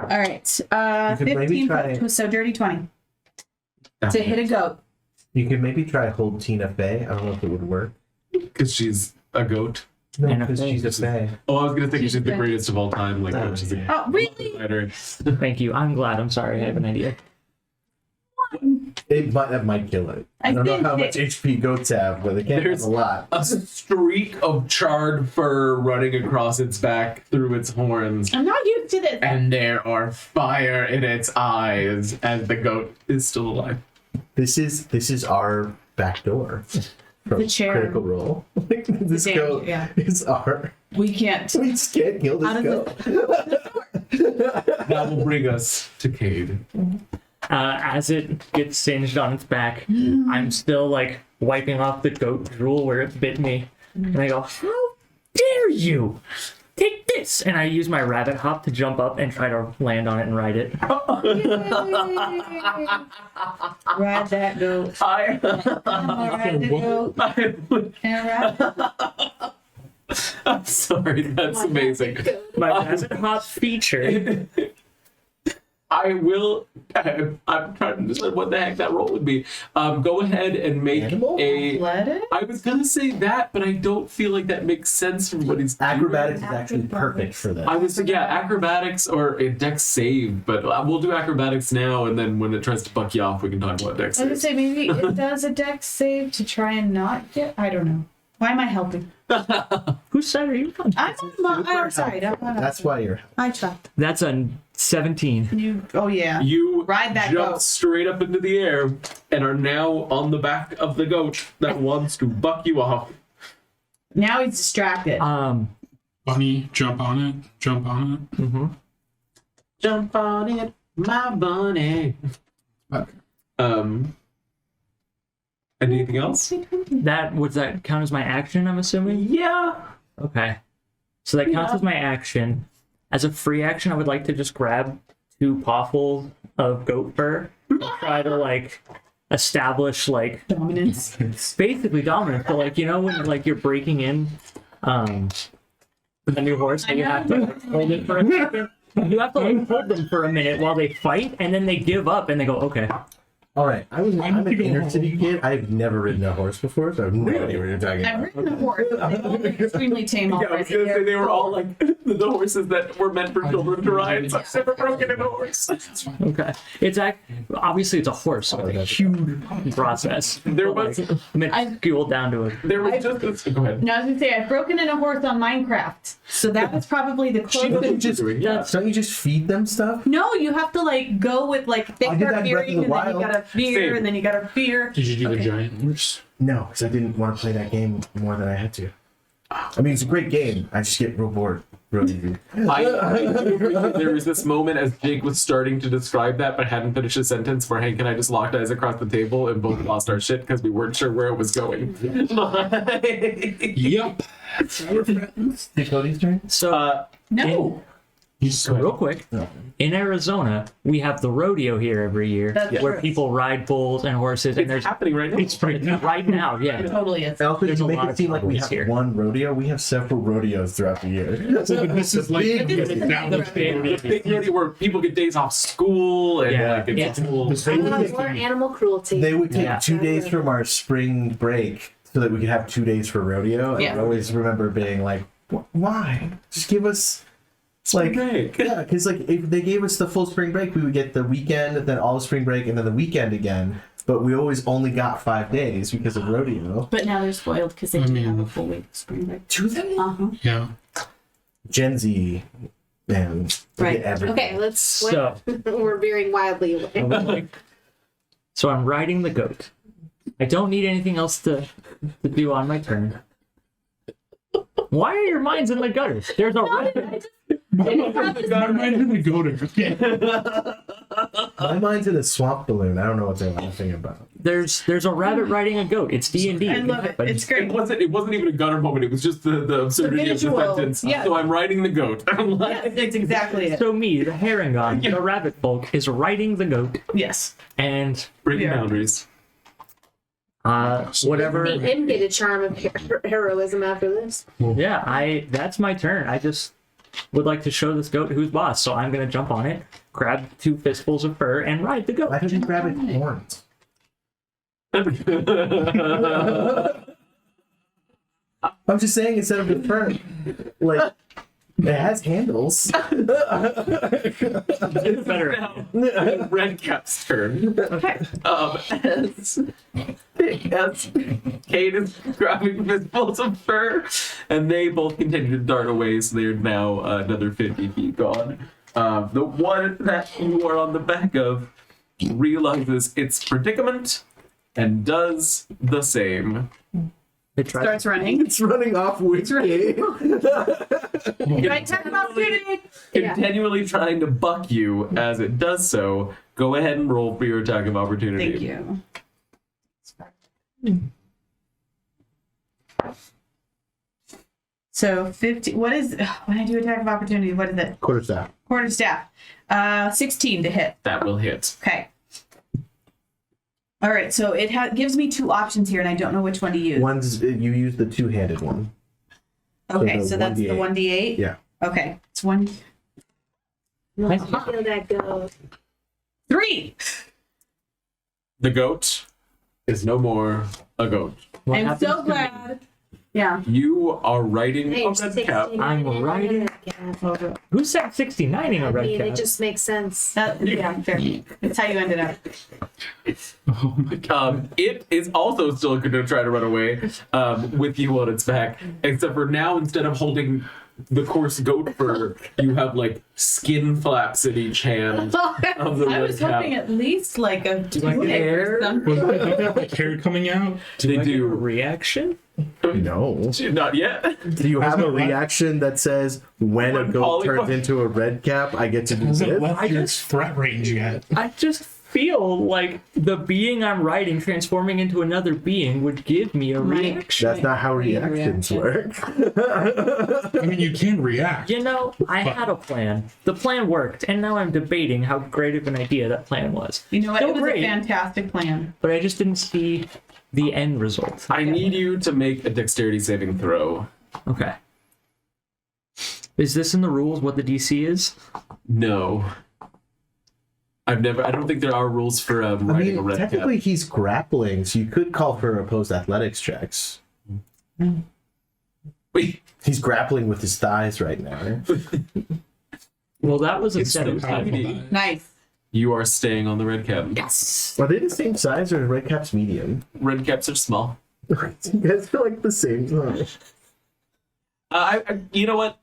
All right. You could maybe 15 try- so dirty 20 to hit a goat. You could maybe try hold Tina Fey. I don't know if it would work. Because she's a goat. No, And a because Fey. she's a Fey. Oh, I was gonna think She's she's the a- greatest of all time. Like, Oh, she's a yeah. Oh, really? fighter. Thank you. I'm glad. I'm sorry. I have an idea. That might kill it. I I don't know think how much HP goats have, but they can't There's- have a lot. A streak of charred fur running across its back through its horns. I'm not used to this. And there are fire in its eyes, and the goat is still alive. This is our back door. From The chair. Critical Role. Like, this damn- goat yeah. is our. We can't. We just can't kill Out this of goat. That will bring us to Cade. As it gets singed on its back, I'm still like wiping off the goat drool where it bit me. And I go, how dare you? Take this! And I use my rabbit hop to jump up and try to land on it and ride it. Ride that goat. I Ride the goat. And ride. I'm sorry, that's amazing. My rabbit hop feature. I will. I'm trying to decide what the heck that roll would be. Go ahead and make Animal? a. Let it. I was gonna say that, but I don't feel like that makes sense from what he's doing. Acrobatics is actually perfect for that. I was acrobatics or a dex save, but we'll do acrobatics now, and then when it tries to buck you off, we can talk about dex I was save. gonna say maybe it does a dex save to try and not get. I don't know. Why am I helping? Whose side are you on? I'm on my side. That's why you're. I tried. That's a 17. You. Oh yeah. You Ride that jump goat. straight up into the air and are now on the back of the goat that wants to buck you off. Now he's distracted. Bunny, jump on it. Jump on it. Jump on it, my bunny. Okay. Anything else? Would that count as my action, I'm assuming? Yeah. Okay. So that counts as my action. As a free action, I would like to just grab 2 pawfuls of goat fur and try to like establish like Dominance. basically dominance. So like, you know, when like you're breaking in a new horse and you have to like, hold it for a second. You have to like hold them for a minute while they fight, and then they give up and they go, okay. All right, I'm an inner city kid. I've never ridden a horse before, so I have no idea what you're talking I've about. ridden a horse. They've all been extremely tame Yeah, I was already. gonna say they were all like the horses that were meant for children to ride. So I've never broken in a horse. Okay. It's obviously it's a horse, so it's a huge process. There was Minuscule down to it. there was just this. Go ahead. No, I was gonna say I've broken in a horse on Minecraft, so that was probably the Don't you closest. just don't you just feed them stuff? No, you have to like go with like they I did that start in Breath of fearing, the and then you Wild. gotta fear, Same. and then you gotta fear. Did you do the Okay. giant horse? No, because I didn't want to play that game more than I had to. I mean, it's a great game. I just get real bored. Real easy. There was this moment as Jake was starting to describe that, but hadn't finished his sentence, where Hank and I just locked eyes across the table and both lost our shit because we weren't sure where it was going. Yep. Is it Cody's turn? So No, So real quick, in Arizona, we have the rodeo here every year, That's where true. people ride bulls and horses, and It's there's happening right now. it's right now, it yeah. totally is. Alfred, There's you a make lot it of seem like we cowboys have here. one rodeo. We have several rodeos throughout the year. This is like Big This is that the was big- The big rodeo where people get days off school and Yeah. like it's Yeah. cool. More animal cruelty. They would take Yeah. 2 days from our spring break so that we could have 2 days for rodeo. And Yeah. I always remember being like, why? Just give us like break. yeah, because like if they gave us the full spring break, we would get the weekend, then all spring break, and then the weekend again. But we always only got 5 days because of rodeo. But now they're spoiled because they I do mean- have a full week of spring break. Do they? Uh-huh. yeah. Gen Z, man, they Right. get everything. Okay, let's. So We're veering wildly away. So I'm riding the goat. I don't need anything else to do on my turn. Why are your minds in the gutters? There's a rabbit. My mind's in the goater. My mind's in a swamp balloon. I don't know what they're laughing about. There's a rabbit riding a goat. It's D&D. I love it. But It's great. It wasn't even a gutter moment. It was just the absurdity of the visual. sentence. Yeah. So I'm riding the goat. I'm like, Yes, that's exactly it. So me, the Harangon, the rabbit folk, is riding the goat, Yes. and breaking Yeah. boundaries. whatever. Make him get a charm of heroism after this. Yeah, that's my turn. I just would like to show this goat who's boss, so I'm gonna jump on it, grab 2 fistfuls of fur, and ride the goat. Why don't you grab its horns? I'm just saying, instead of the fur, like, it has handles. It's better. Now, Redcap's turn. Okay. As Kate is grabbing fistfuls of fur, and they both continue to dart away, so they're now another 50 feet gone. The one that you are on the back of realizes its predicament and does the same. It tries. Starts running. It's running off witchy. Right time of opportunity. Continually trying to buck you as it does so. Go ahead and roll for your attack of opportunity. Thank you. So 50. What is when I do attack of opportunity? What is it? Quarterstaff. Quarterstaff. 16 to hit. That will hit. Okay. All right. So it gives me 2 options here, and I don't know which one to use. One's you use the two-handed one. Okay, the so that's the 1d8. 1d8. Yeah. Okay, it's 1. Let's feel that go. 3. The goat is no more a goat. What I'm happens so to me? glad. Yeah. You are riding Hey, a red cap. I'm riding- Who said 69ing a I red mean, cap? it just makes sense. Yeah, fair. That's how you ended up. Oh my god. It is also still going to try to run away with you on its back, except for now, instead of holding the coarse goat fur, you have like skin flaps in each hand of the I red was cap. hoping at least like a I get tunic hair? or something. Don't they have like hair coming out? They I get a do. reaction? No. Not yet. Do you have a Hasn't it reaction that says when a When goat Polly- turns into a red cap, I get to do Hasn't this? left I your just- threat range yet. I just feel like the being I'm riding transforming into another being would give me a Right. reaction. That's not how reactions work. I mean, you can react. You know, I had a plan. The plan worked, and now I'm debating how great of an idea that plan was. You know what? Still It was great. a fantastic plan. But I just didn't see the end result. I need you to make a dexterity saving throw. Okay. Is this in the rules what the DC is? No. I don't think there are rules for I riding a mean, red cap. technically he's grappling, so you could call for opposed athletics checks. Wait, He's grappling with his thighs right now. Well, that was a It's set so of Powerful tiny. die. Nice. You are staying on the red cap. Yes. Are they the same size or is red cap's medium? Red caps are small. You guys are like the same size. You know what?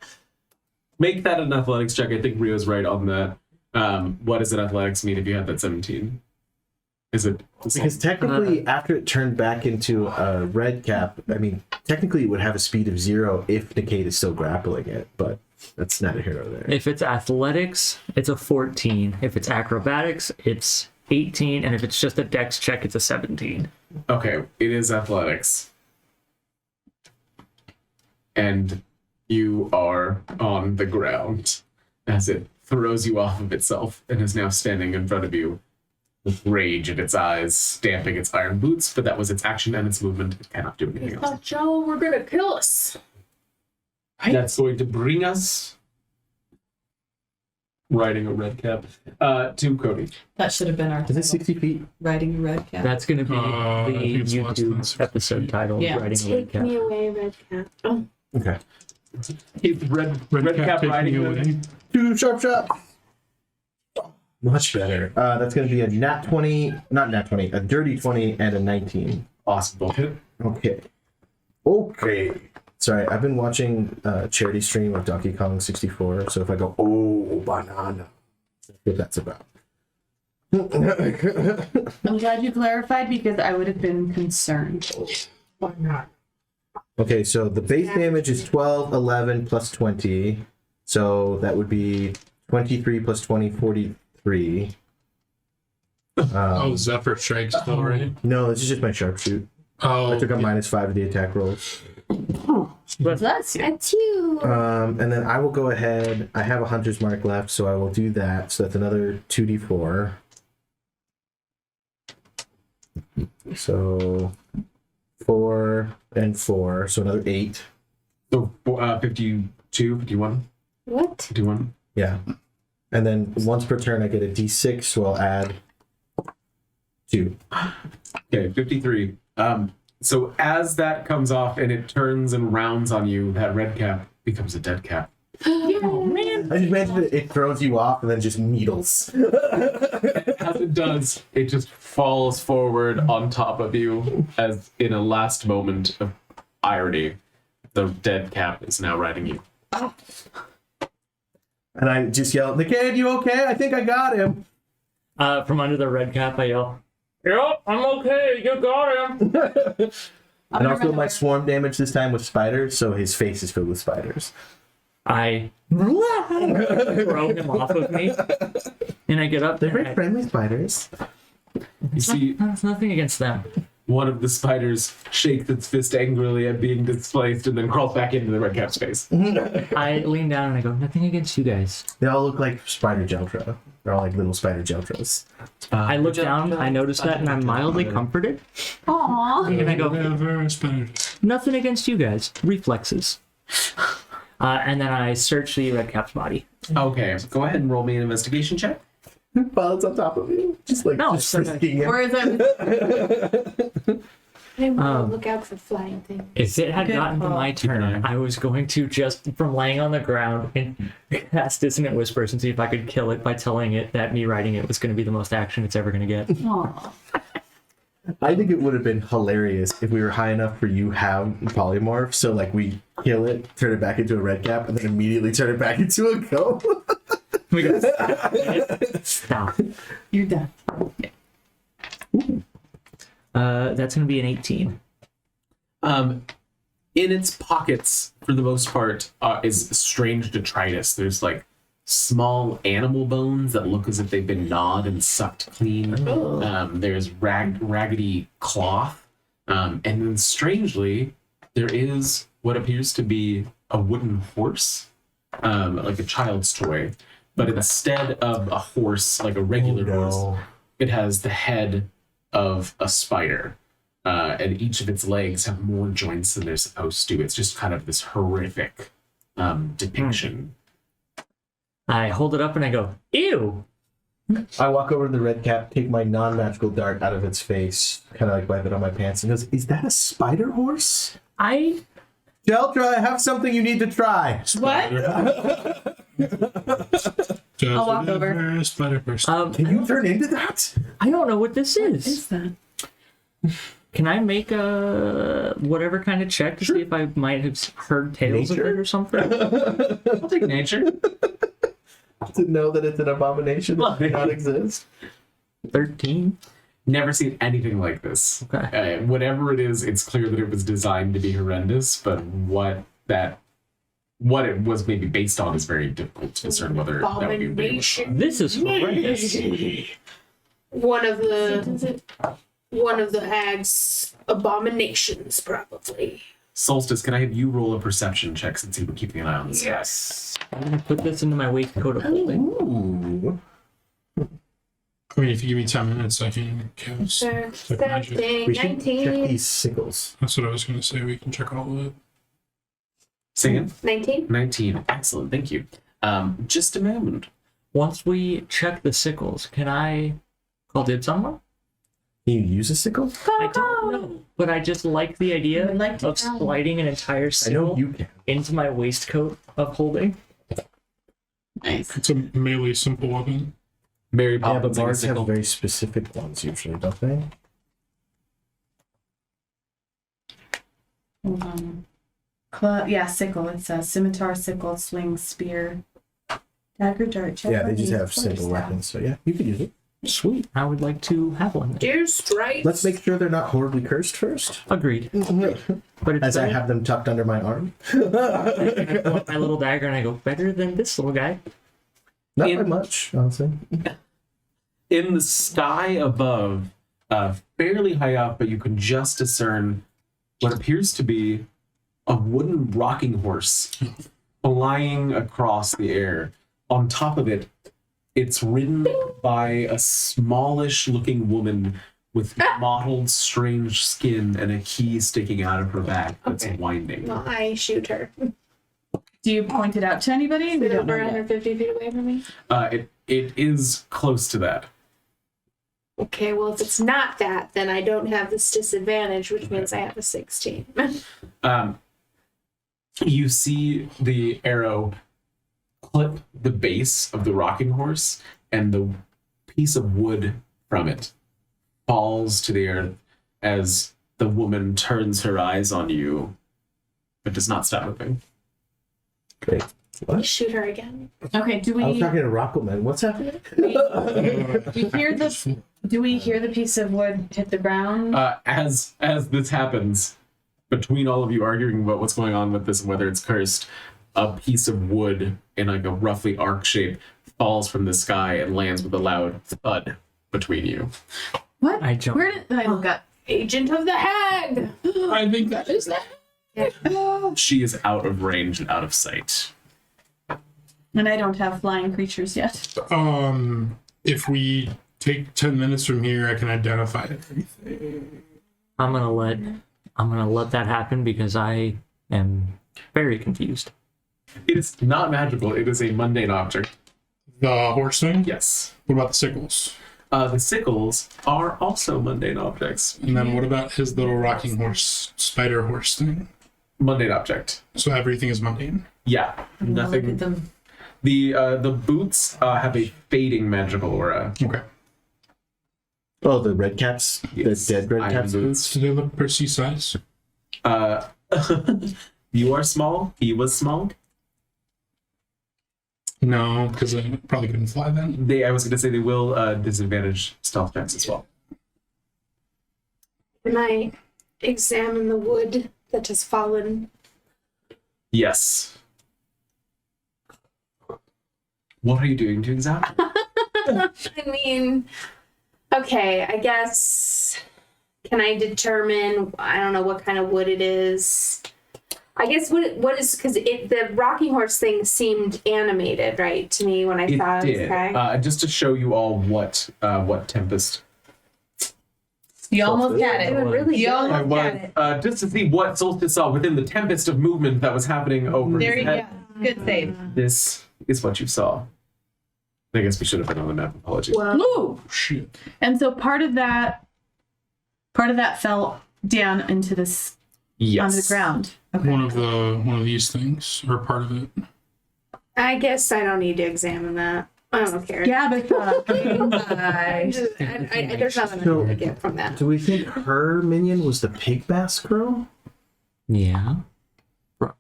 Make that an athletics check. I think Rio's right on that. What does an athletics mean if you have that 17? Is it the same? Because technically, after it turned back into a red cap, I mean, technically it would have a speed of 0 if Nikkei is still grappling it, but that's not a hero there. If it's athletics, it's a 14. If it's acrobatics, it's 18. And if it's just a dex check, it's a 17. Okay, it is athletics. And you are on the ground as it throws you off of itself and is now standing in front of you with rage in its eyes, stamping its iron boots, but that was its action and its movement. It cannot do anything else. Thought y'all were gonna kill us. That's going to bring us riding a red cap to Cody. That should have been our Is it 60 feet? riding a red cap. That's going to be I the think it's less than YouTube 60. episode title, Yeah. Riding a Red Take Cap. me away, red cat. Oh, Okay. He's red cap taking riding you the away. 2 sharp shot. Much better. That's going to be a nat 20, not nat 20, a dirty 20 and a 19. awesome hit. Okay. Okay. Sorry, I've been watching charity stream of Donkey Kong 64, so if I go, oh, banana, that's what that's about. I'm glad you clarified because I would have been concerned. Why not? Okay, so the base damage is 12, 11 plus 20. So that would be 23 plus 20, 43. Oh, Zephyr Strike's still right. No, this is just my sharpshoot. Oh, I took a -5 to the attack rolls. Bless you. That's you. And then I will go ahead. I have a hunter's mark left, so I will do that. So that's another 2d4. So 4 and 4, so another 8. So 52, 51, What? 51. Yeah. And then once per turn, I get a d6, so I'll add 2. Okay, 53. So as that comes off and it turns and rounds on you, that red cap becomes a dead cap. Oh man. I just mentioned it throws you off and then just needles. As it does, it just falls forward on top of you as in a last moment of irony. The dead cap is now riding you. And I just yell, "Nickade, you okay? I think I got him." From under the red cap, I yell, "Yep, I'm okay. You got him." And also my swarm damage this time with spiders, so his face is filled with spiders. I throw him off of me, and I get up They're there. very friendly spiders. You see There's nothing against them. one of the spiders shakes its fist angrily at being displaced and then crawls back into the red cap's face. I lean down and I go, "Nothing against you guys." They all look like spider geltra. They're all like little spider geltras. I look down, I notice that, and I'm mildly comforted. Aww. And I go, Whatever, spider. "Nothing against you guys. Reflexes." And then I search the red cap's body. Okay, go ahead and roll me an investigation check. While it's on top of you, just like No, just it's okay. frisking him. Or is it? I will look out for flying things. If it had Good gotten to call. my turn, I was going to just, from laying on the ground, and cast Dissonant Whispers and see if I could kill it by telling it that me riding it was going to be the most action it's ever going to get. Aww. I think it would have been hilarious if we were high enough for you have polymorph, so like we kill it, turn it back into a red cap, and then immediately turn it back into a goat. We go, stop. You're done. That's going to be an 18. In its pockets, for the most part, is strange detritus. There's like small animal bones that look as if they've been gnawed and sucked clean. There's raggedy cloth. And then strangely, there is what appears to be a wooden horse, like a child's toy. But instead of a horse, like a regular horse, it has the head of a spider. And each of its legs have more joints than they're supposed to. It's just kind of this horrific depiction. I hold it up and I go, "Ew!" I walk over to the red cap, take my non-magical dart out of its face, kind of like wipe it on my pants, and goes, "Is that a spider horse?" Deltra, I have something you need to try. What? I'll walk over. Spider person. Can you turn into that? I don't know what this is. Is that? Can I make a whatever kind of check to see if I might have heard tales of it or something? I'll take nature. To know that it's an abomination that may not exist. 13. Never seen anything like this. Okay. Whatever it is, it's clear that it was designed to be horrendous, but what it was maybe based on is very difficult to discern whether that would be real. Abomination. This is horrendous. One of the hag's abominations, probably. Solstice, can I have you roll a perception check since you were keeping an eye on this? Yes. I'm going to put this into my waistcoat of holding. Ooh. I mean, if you give me 10 minutes, I can cast. Percepting, We should check 19. these sickles. That's what I was going to say. We can check all of it. Say again? 19? 19. Excellent, thank you. Just a moment. Once we check the sickles, can I call dibs on one? Can you use a sickle? I don't know, but I just like the idea I'd like to of try. sliding an entire I know sickle you can. into my waistcoat of holding. Nice. It's a melee simple weapon. Mary Yeah, but Poppins like a bards have sickle. very specific ones usually, don't they? Hold on. Yeah, sickle. It's a scimitar, sickle, sling, spear, dagger, dart, Yeah, they just javelin, have simple quarterstaff. weapons. So yeah, you could use it. Sweet. I would like to have one. Dear Stripes. Let's make sure they're not horribly cursed first. Agreed. But it's As I better- have them tucked under my arm. I pull out my little dagger and I go, better than this little guy. Not by In- much, honestly. In the sky above, fairly high up, but you can just discern what appears to be a wooden rocking horse flying across the air. On top of it, it's ridden by a smallish looking woman with mottled, strange skin and a key sticking out of her back that's Okay. winding. Well, I shoot her. Do you point it out to anybody? Is We it don't know over yet. 150 feet away from me? It is close to that. Okay, well, if it's not that, then I don't have this disadvantage, which means I have a 16. You see the arrow clip the base of the rocking horse, and the piece of wood from it falls to the earth as the woman turns her eyes on you, but does not stop moving. Great. What? Shoot her again. Okay, do I was we talking to Rockleman. What's happening? do we hear the piece of wood hit the ground? As this happens, between all of you arguing about what's going on with this and whether it's cursed, a piece of wood in like a roughly arc shape falls from the sky and lands with a loud thud between you. What? I jump. Where did I look up? Agent of the Hag! I think that is that. She is out of range and out of sight. And I don't have flying creatures yet. If we take 10 minutes from here, I can identify everything. I'm gonna let that happen because I am very confused. It is not magical. It is a mundane object. The horse thing? Yes. What about the sickles? The sickles are also mundane objects. And then what about his little rocking horse, spider horse thing? Mundane object. So everything is mundane. Yeah. Look at Nothing. them. The boots have a fading magical aura. Okay. Oh, the red caps? Yes. The dead red Iron caps boots? Do they look Percy size? You are small. He was small. No, because I probably couldn't fly then. I was going to say they will disadvantage stealth checks as well. Can I examine the wood that has fallen? Yes. What are you doing to examine? I mean, okay, I guess. Can I determine? I don't know what kind of wood it is. I guess what is because the rocking horse thing seemed animated, right, to me when I saw it. Did. Okay. Just to show you all what Tempest. You almost had It it. would really You good. almost I had was it. just to see what Solstice saw within the tempest of movement that was happening over There his you head. go. Good save. This is what you saw. I guess we should have been on the map. Apologies. Well, Ooh. Shit. And so part of that fell down into this Yes. onto the ground. Okay. One of these things, or part of it. I guess I don't need to examine that. I don't care. Gabitha. There's nothing I'm gonna get from that. Do we think her minion was the pig mask girl? Yeah.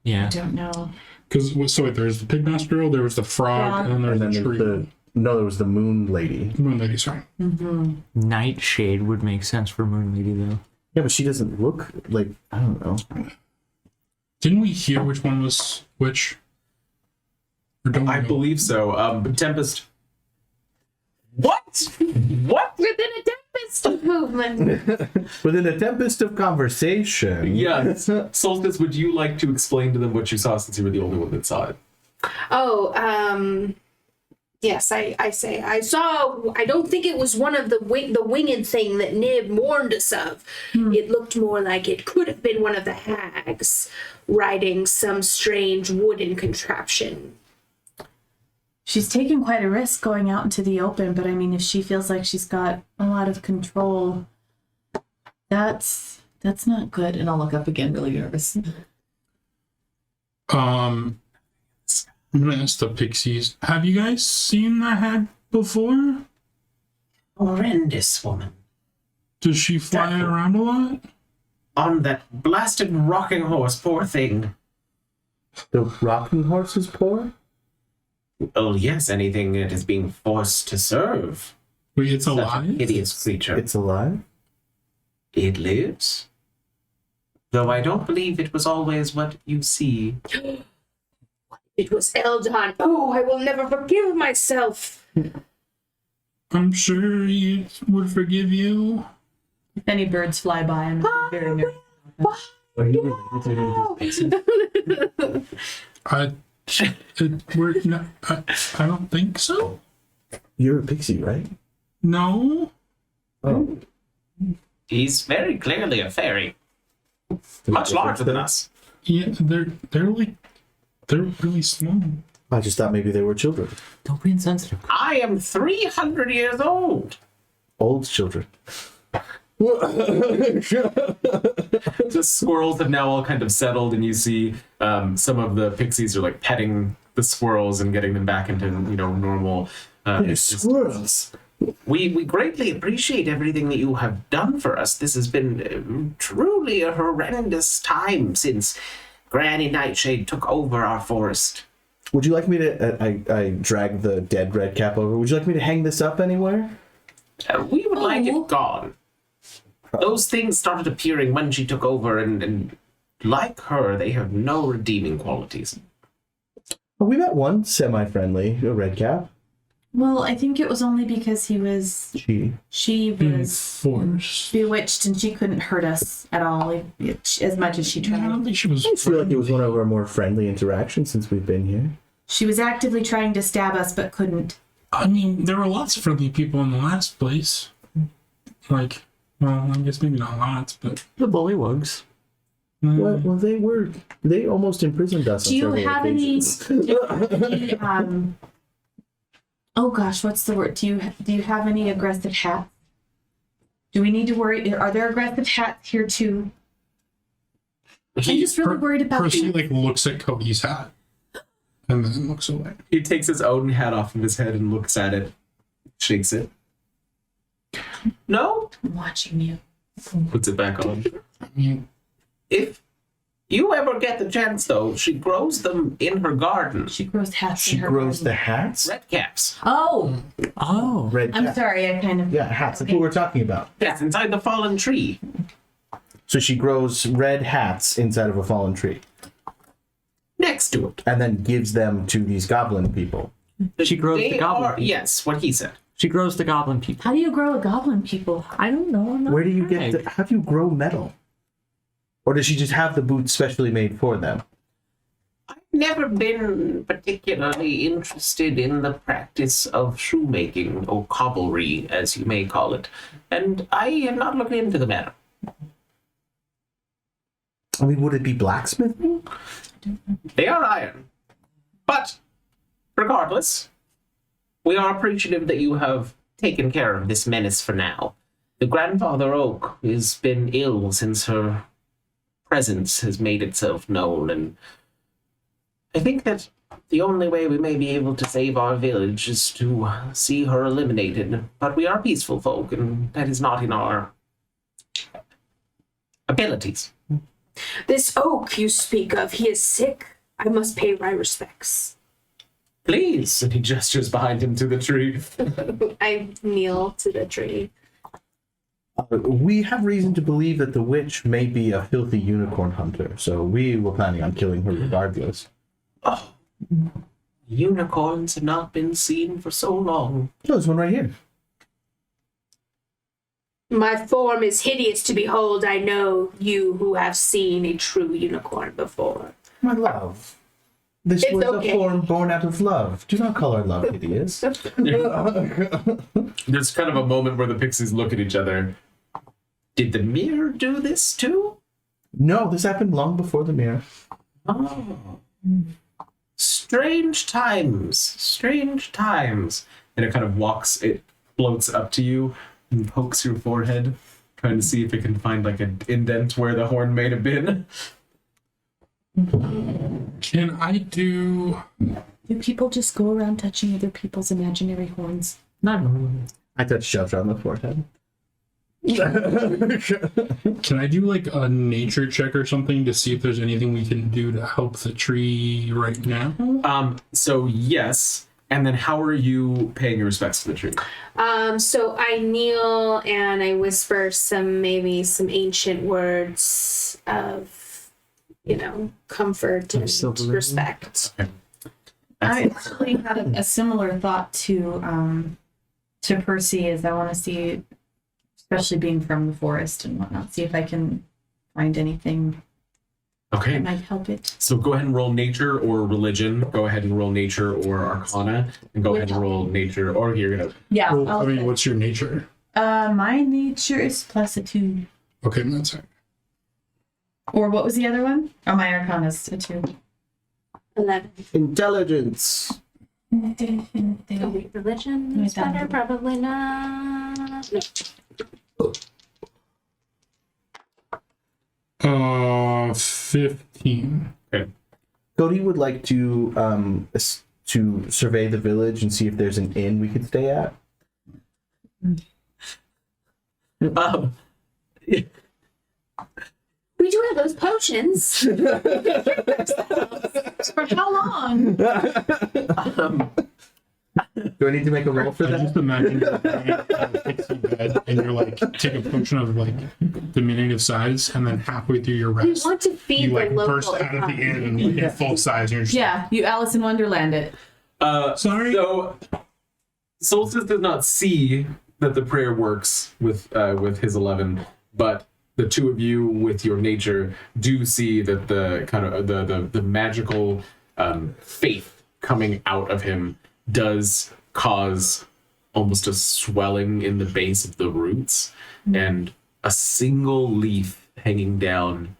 Yeah. I don't know. Because so wait, there's the pig mask girl, there was the frog, and then there's And then the tree. there was the moon lady. Moon lady, sorry. Nightshade would make sense for Moon Lady though. Yeah, but she doesn't look like, I don't know. Didn't we hear which one was which? Or don't we I know? believe so. But Tempest. What? What? Within a tempest of movement. Within a tempest of conversation. Yes. Solstice, would you like to explain to them what you saw since you were the only one that saw it? Oh, yes, I say I saw. I don't think it was one of the winged thing that Nib warned us of. It looked more like it could have been one of the hags riding some strange wooden contraption. She's taken quite a risk going out into the open, but I mean, if she feels like she's got a lot of control, that's not good. And I'll look up again, really nervous. I'm gonna ask the pixies. Have you guys seen the hag before? Horrendous woman. Does she fly That- around a lot? On that blasted rocking horse, poor thing. The rocking horse is poor? Oh, yes, anything that is being forced to serve Wait, it's Such a alive? hideous creature. It's alive? It lives. Though I don't believe it was always what you see. It was Eldon. Oh, I will never forgive myself. I'm sure he would forgive you. If any birds fly by, I'm very nervous. Are you related to I don't think so. You're a pixie, right? No. Oh. He's very clearly a fairy. Much larger than us. Yeah, they're really small. I just thought maybe they were children. Don't be insensitive. I am 300 years old. Old children. The squirrels have now all kind of settled, and you see some of the pixies are like petting the squirrels and getting them back into normal. Squirrels. We greatly appreciate everything that you have done for us. This has been truly a horrendous time since Granny Nightshade took over our forest. Would you like me to... I drag the dead red cap over. Would you like me to hang this up anywhere? We would like it gone. Those things started appearing when she took over, and like her, they have no redeeming qualities. Well, we met one semi-friendly, a red cap. Well, I think it was only because she was Forced. bewitched and she couldn't hurt us at all, as much as she I don't tried. think she was. I feel like it was one of our more friendly interactions since we've been here. She was actively trying to stab us, but couldn't. I mean, there were lots of friendly people in the last place. Like, well, I guess maybe not lots, but. The bullywugs. Well, they almost imprisoned us. Do you on several have any? occasions. Oh gosh, what's the word? Do you have any aggressive hats? Do we need to worry? Are there aggressive hats here too? I'm just really worried about Percy you. like looks at Cody's hat and then looks away. He takes his own hat off of his head and looks at it, shakes it. No? I'm watching you. Puts it back on. I mean, If you ever get the chance, though, she grows them in her garden. She grows hats She in her grows garden. the hats? Red caps. Oh, Oh. Red I'm cap. sorry. I kind of. Yeah, hats. That's Okay. what we're talking about. Yes, inside the fallen tree. So she grows red hats inside of a fallen tree Next to it. and then gives them to these goblin people. She grows the They goblin are, people. yes, what he said. She grows the goblin people. How do you grow a goblin people? I don't know. I'm not Where do you Greg. get how do you grow metal? Or does she just have the boots specially made for them? I've never been particularly interested in the practice of shoemaking, or cobblery, as you may call it, and I have not looked into the matter. I mean, would it be blacksmithing? They are iron. But, regardless, we are appreciative that you have taken care of this menace for now. The grandfather oak has been ill since her presence has made itself known, and I think that the only way we may be able to save our village is to see her eliminated. But we are peaceful folk, and that is not in our abilities. This oak you speak of, he is sick. I must pay my respects. Please. And he gestures behind him to the tree. I kneel to the tree. We have reason to believe that the witch may be a filthy unicorn hunter, so we were planning on killing her regardless. Oh, unicorns have not been seen for so long. Oh, there's one right here. My form is hideous to behold. I know you who have seen a true unicorn before. My love. This It's was okay. a form born out of love. Do not call our love hideous. There's kind of a moment where the pixies look at each other. Did the mirror do this too? No, this happened long before the mirror. Oh. Strange times. Strange times. And it kind of it floats up to you and pokes your forehead, trying to see if it can find like an indent where the horn may have been. can I do? Do people just go around touching other people's imaginary horns? Not normally. I touched shoved on the forehead. Can I do like a nature check or something to see if there's anything we can do to help the tree right now? So yes, And then how are you paying your respects to the tree? So I kneel and I whisper some ancient words of, comfort and respect. I actually had a similar thought to Percy, as I want to see, especially being from the forest and whatnot, see if I can find anything Okay. that might help it. So go ahead and roll nature or religion. Go ahead and roll nature or arcana. And go ahead and roll nature, or you're going to... Yeah. Well, I mean, what's your nature? My nature is +2. Okay, that's it. Or what was the other one? Oh, my arcana is a 2. 11. Intelligence. Religion is better, probably not. No. 15. Okay. Cody would like to survey the village and see if there's an inn we could stay at. We do have those potions. For how long? Do I need to make a roll for I that? just imagine you're laying on a pixie bed and you're like, take a potion of like diminutive size, and then halfway through your We rest, want to feed you the like local burst out of the economy. inn and like in full size, and you're just Yeah, you Alice in Wonderland it. sorry. So, Solstice does not see that the prayer works with his 11, but the two of you with your nature do see that the kind of the magical faith coming out of him does cause almost a swelling in the base of the roots, and a single leaf hanging down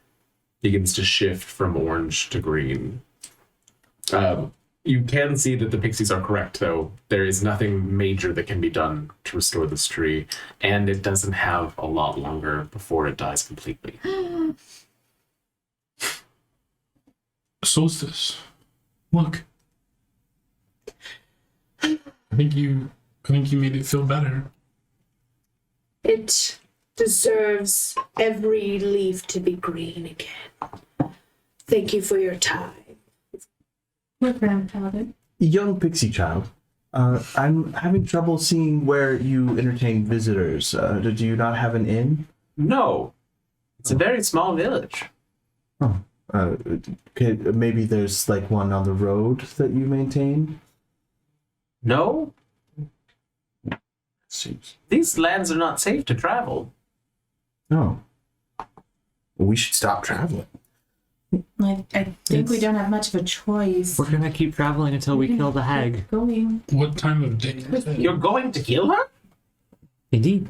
begins to shift from orange to green. You can see that the pixies are correct, though. There is nothing major that can be done to restore this tree, and it doesn't have a lot longer before it dies completely. Solstice, look. I think you made it feel better. It deserves every leaf to be green again. Thank you for your time. What grandfather? Young pixie child, I'm having trouble seeing where you entertain visitors. Do you not have an inn? No, it's a very small village. Maybe there's like one on the road that you maintain? No, Seems. these lands are not safe to travel. No. Well, we should stop traveling. I think we don't have much of a choice. We're gonna keep traveling until we kill the hag. Going. What time of day is it? You're going to kill her? Indeed.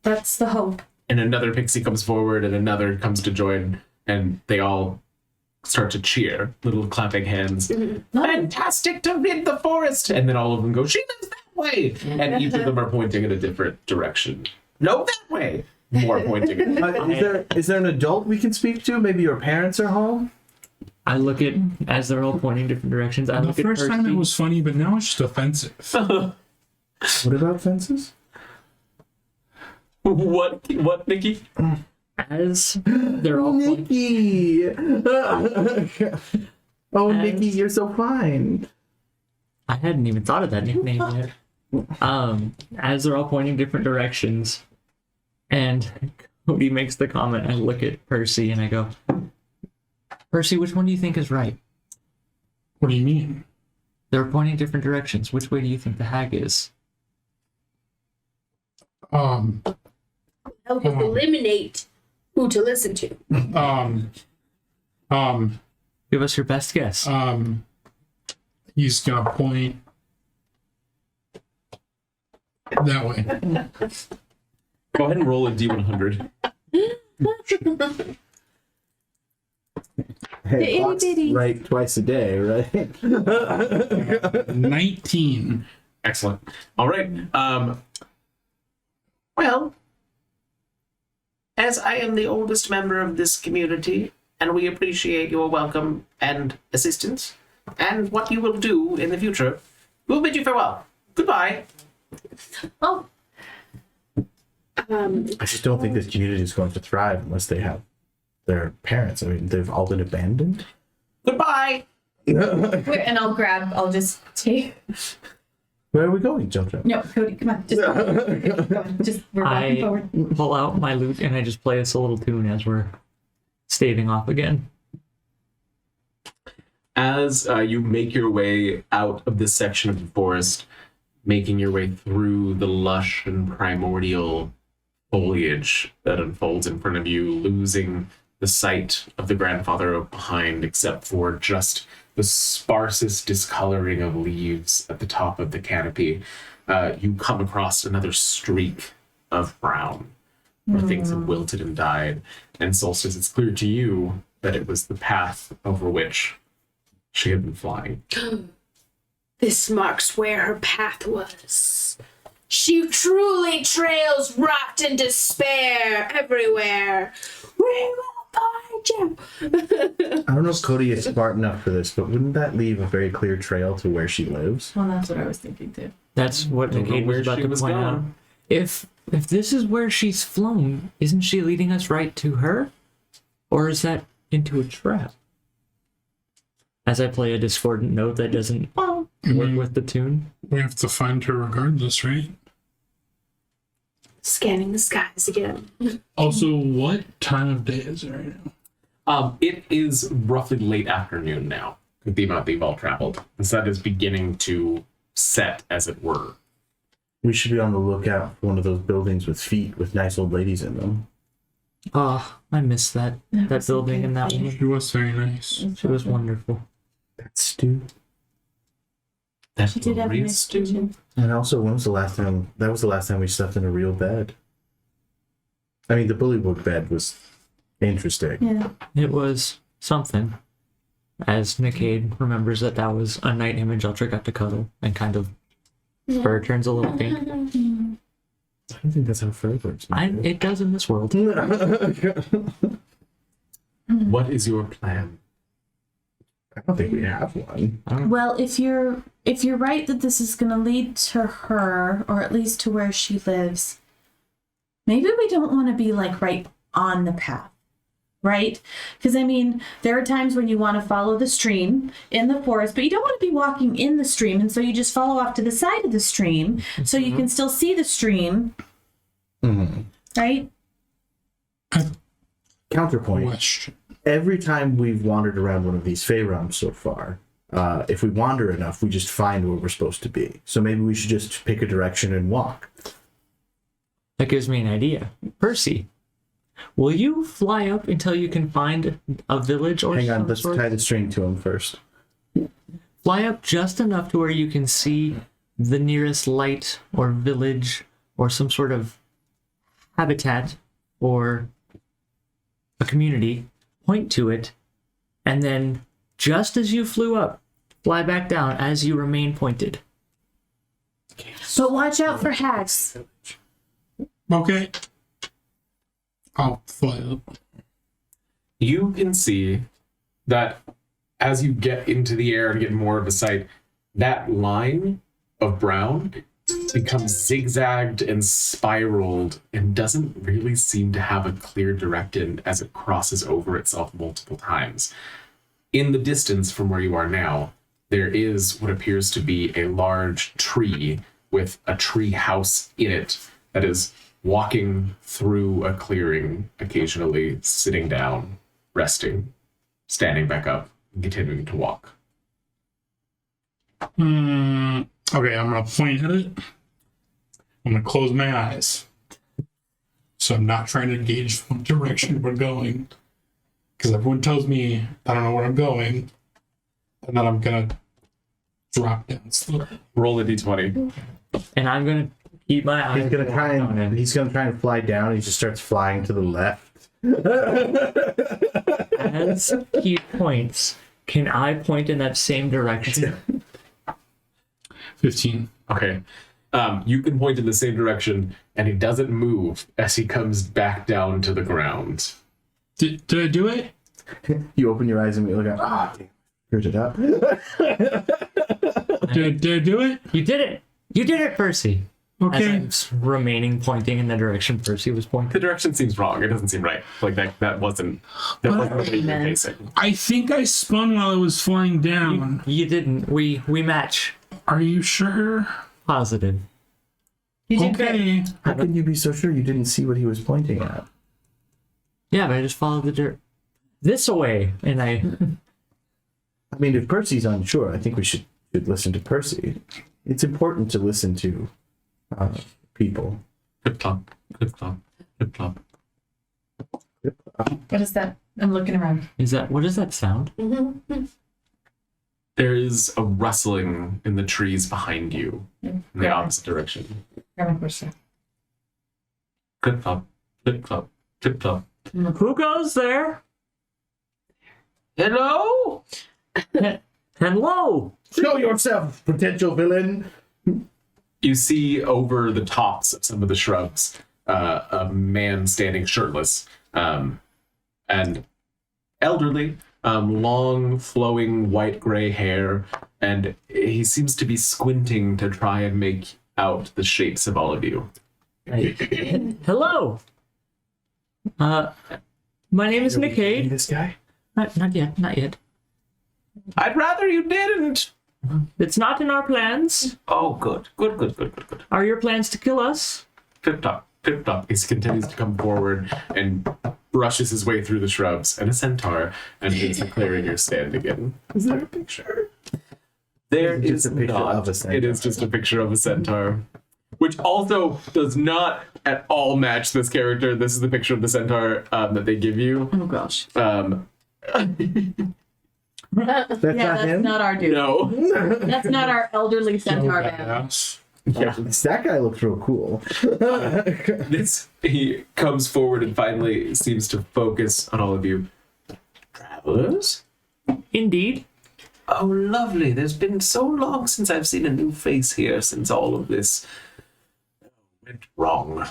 That's the hope. And another pixie comes forward, and another comes to join, and they all start to cheer, little clapping hands. Fantastic to rid the forest! And then all of them go, she lives that way! And each of them are pointing in a different direction. No, that way! More pointing. Is there an adult we can speak to? Maybe your parents are home? I look at, as they're all pointing different directions, I The look at first time Percy. it was funny, but now it's just offensive. What about fences? What, Nikki? As they're all pointing. Nikki! Oh, Nikki, you're so fine. I hadn't even thought of that nickname yet. As they're all pointing different directions, and Cody makes the comment, I look at Percy and I go, Percy, which one do you think is right? What do you mean? They're pointing different directions. Which way do you think the hag is? Help us eliminate who to listen to. Give us your best guess. He's gonna point that way. Go ahead and roll a D100. Hey, itty clock's bitty. right twice a day, right? 19. Excellent. All right. Well, as I am the oldest member of this community, and we appreciate your welcome and assistance, and what you will do in the future, we'll bid you farewell. Goodbye. Oh. I just don't think this community is going to thrive unless they have their parents. I mean, they've all been abandoned. Goodbye. And I'll just take Where are we going, Jump Jump? No, Cody, come on. Just, come on. Just we're walking I forward. pull out my lute and I just play us a little tune as we're staving off again. As you make your way out of this section of the forest, making your way through the lush and primordial foliage that unfolds in front of you, losing the sight of the grandfather behind, except for just the sparsest discoloring of leaves at the top of the canopy, you come across another streak of brown, where things have wilted and died. And Solstice, it's clear to you that it was the path over which she had been flying. This marks where her path was. She truly trails rot and despair everywhere. We will find you. I don't know if Cody is smart enough for this, but wouldn't that leave a very clear trail to where she lives? Well, that's what I was thinking too. That's what Don't know Nickade was where about she to was point out. going. If this is where she's flown, isn't she leading us right to her? Or is that into a trap? As I play a discordant note that doesn't work with the tune. We have to find her regardless, right? Scanning the skies again. Also, what time of day is it right now? It is roughly late afternoon now, with the amount that you've all traveled. The sun is beginning to set, as it were. We should be on the lookout for one of those buildings with feet with nice old ladies in them. Oh, I missed that was building and that thinking. woman. She was very nice. She was wonderful. That's Stu. That's She did have a Maria nice Stu. kitchen. And also, when was the last time? That was the last time we slept in a real bed. I mean, the bullywug bed was interesting. Yeah. It was something. As Nickade remembers that was a night image Ultra got to cuddle and kind of fur turns a little pink. I don't think that's how fur works. It does in this world. What is your plan? I don't think we have one. Well, if you're right that this is going to lead to her, or at least to where she lives, maybe we don't want to be like right on the path, right? Because I mean, there are times when you want to follow the stream in the forest, but you don't want to be walking in the stream, and so you just follow off to the side of the stream so you can still see the stream, right? Counterpoint. Question. Every time we've wandered around one of these Fey realms so far, if we wander enough, we just find where we're supposed to be. So maybe we should just pick a direction and walk. That gives me an idea. Percy, will you fly up until you can find a village or Hang on, some let's sort? tie the string to him first. Fly up just enough to where you can see the nearest light or village or some sort of habitat or a community. Point to it, and then just as you flew up, fly back down as you remain pointed. But watch out for hags. Okay. I'll fly up. You can see that as you get into the air and get more of a sight, that line of brown becomes zigzagged and spiraled and doesn't really seem to have a clear direction as it crosses over itself multiple times. In the distance from where you are now, there is what appears to be a large tree with a tree house in it that is walking through a clearing, occasionally sitting down, resting, standing back up, and continuing to walk. Okay, I'm gonna point at it. I'm gonna close my eyes. So I'm not trying to gauge what direction we're going. Because everyone tells me I don't know where I'm going. And then I'm gonna drop down slowly. Roll a d20. And I'm gonna keep my eyes He's gonna try on him. and fly down. He just starts flying to the left. As he points, can I point in that same direction? 15. Okay. You can point in the same direction, and he doesn't move as he comes back down to the ground. Did I do it? You open your eyes and you look at. Ah, screwed it up. Did I do it? You did it! You did it, Percy! Okay. As I'm remaining pointing in the direction Percy was pointing. The direction seems wrong. It doesn't seem right. Like that wasn't the way you're facing. I think I spun while I was flying down. You didn't. We match. Are you sure? positive. You did great. Okay. How can you be so sure you didn't see what he was pointing at? Yeah, but I just followed the dirt. This away, and I. I mean, if Percy's unsure, I think we should listen to Percy. It's important to listen to people. Clip clop, clip clop, clip clop. What is that? I'm looking around. What is that sound? There is a rustling in the trees behind you in the opposite direction. Clip clop, clip clop, clip clop. Who goes there? Hello? Hello! Show yourself, potential villain! You see over the tops of some of the shrubs a man standing shirtless and elderly, long flowing white-gray hair, and he seems to be squinting to try and make out the shapes of all of you. Hello! My name is Nickade. This guy? Not yet, not yet. I'd rather you didn't. It's not in our plans. Oh, good. Good. Are your plans to kill us? Pip top. He continues to come forward and brushes his way through the shrubs and a centaur and is declaring your stand again. Is there a picture? There It's is just a picture not. of a centaur. It is just a picture of a centaur, which also does not at all match this character. This is the picture of the centaur that they give you. Oh gosh. That's Yeah, not that's him? not our dude. No. That's not our elderly centaur man. Badass. Yeah. That guy looks real cool. He comes forward and finally seems to focus on all of you. Travelers? Indeed. Oh, lovely. There's been so long since I've seen a new face here since all of this went wrong.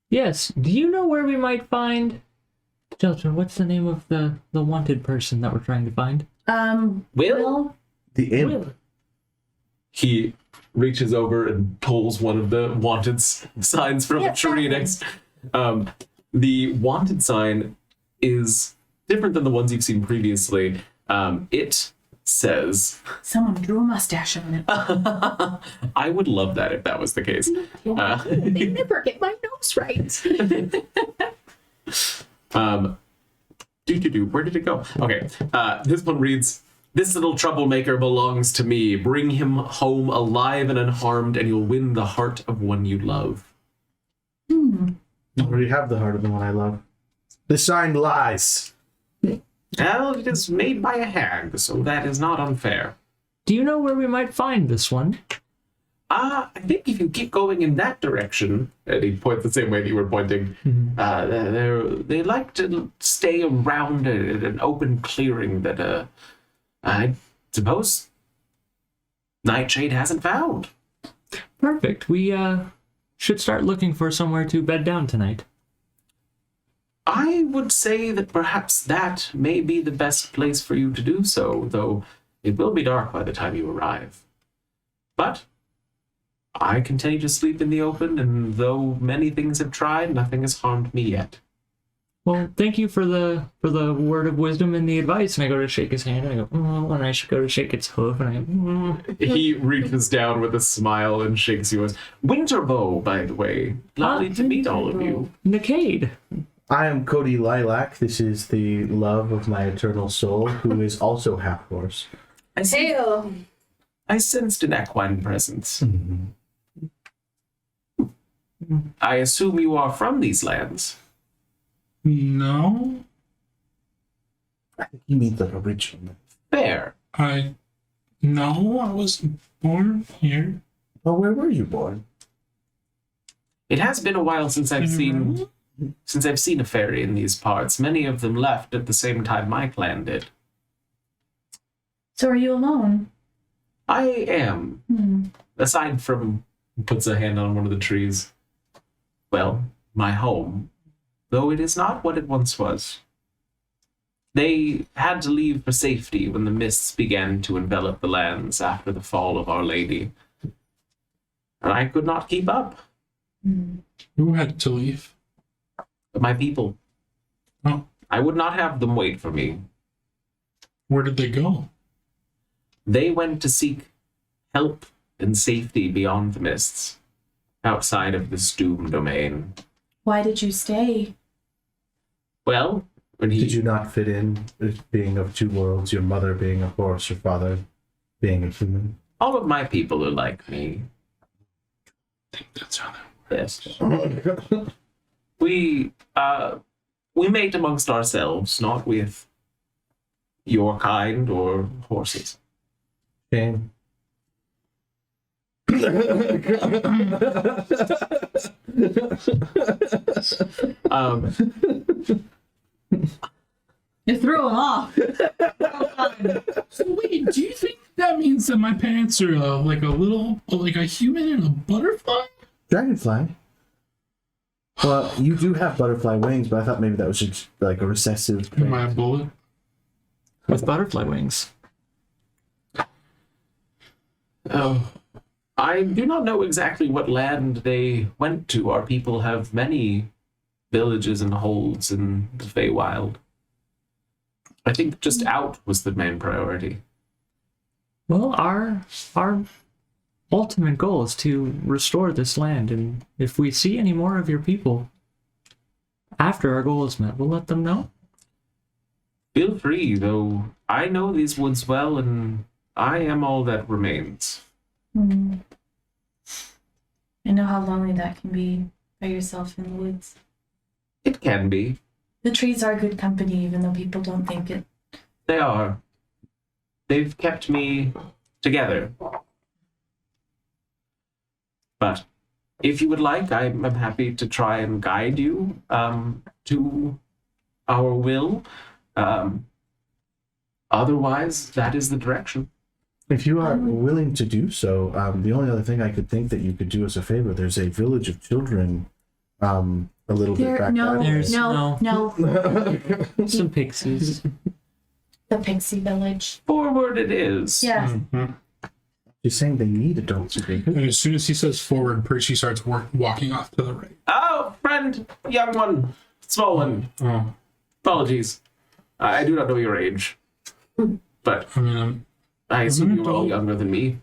Yes. Do you know where we might find... Justin, what's the name of the wanted person that we're trying to find? Will? The imp. Will. He reaches over and pulls one of the wanted signs from a tree next. The wanted sign is different than the ones you've seen previously. It says... Someone drew a mustache on it. I would love that if that was the case. They never get my nose right. Where did it go? Okay. This one reads, "This little troublemaker belongs to me. Bring him home alive and unharmed, and you'll win the heart of one you love." I already have the heart of the one I love. The sign lies. Well, it is made by a hag, so that is not unfair. Do you know where we might find this one? I think if you keep going in that direction, and he points the same way that you were pointing, they like to stay around an open clearing that, I suppose, Nightshade hasn't found. Perfect. We should start looking for somewhere to bed down tonight. I would say that perhaps that may be the best place for you to do so, though it will be dark by the time you arrive. But I continue to sleep in the open, and though many things have tried, nothing has harmed me yet. Well, thank you for the word of wisdom and the advice. And I go to shake his hand, and I go, oh, and I should go to shake its hoof, and I go, He reaches down with a smile and shakes you as Winterbow, by the way. Lovely to meet all of you. Nickade. I am Cody Lilac. This is the love of my eternal soul, who is also half horse. Ew. I sensed an equine presence. I assume you are from these lands. No, I think you mean the original. Fair. I wasn't born here. Oh, where were you born? It has been a while since I've seen a fairy in these parts. Many of them left at the same time my clan did. So are you alone? I am. Aside from, puts a hand on one of the trees. Well, my home, though it is not what it once was. They had to leave for safety when the mists began to envelop the lands after the fall of Our Lady. And I could not keep up. Who had to leave? My people. Oh, I would not have them wait for me. where did they go? They went to seek help and safety beyond the mists, outside of this doom domain. Why did you stay? Well, when he... Did you not fit in as being of two worlds, your mother being a horse, your father being a human? All of my people are like me. I think that's how that Yes. We mate amongst ourselves, not with your kind or horses. Shame. You threw him off. So wait, do you think that means that my parents are like a human and a butterfly? Dragonfly. Well, you do have butterfly wings, but I thought maybe that was just like a recessive thing. Am I a bullet? With butterfly wings. Oh, I do not know exactly what land they went to. Our people have many villages and holds in the Feywild. I think just out was the main priority. Well, our ultimate goal is to restore this land, and if we see any more of your people after our goal is met, we'll let them know. Feel free, though I know these woods well, and I am all that remains. Hmm. I know how lonely that can be by yourself in the woods. It can be. The trees are good company, even though people don't think it. They are. They've kept me together. But if you would like, I'm happy to try and guide you to our will. Otherwise, that is the direction. If you are willing to do so, the only other thing I could think that you could do us a favor, there's a village of children a little bit back that way. There's No. some pixies. The Pixie Village. Forward it is. Yeah. Mm-hmm. She's saying they need adults to be. And as soon as he says forward, Percy starts walking off to the right. Oh, friend, young one, small one. Oh, Apologies. I do not know your age. But I mean, I assume an you're all adult. younger than me.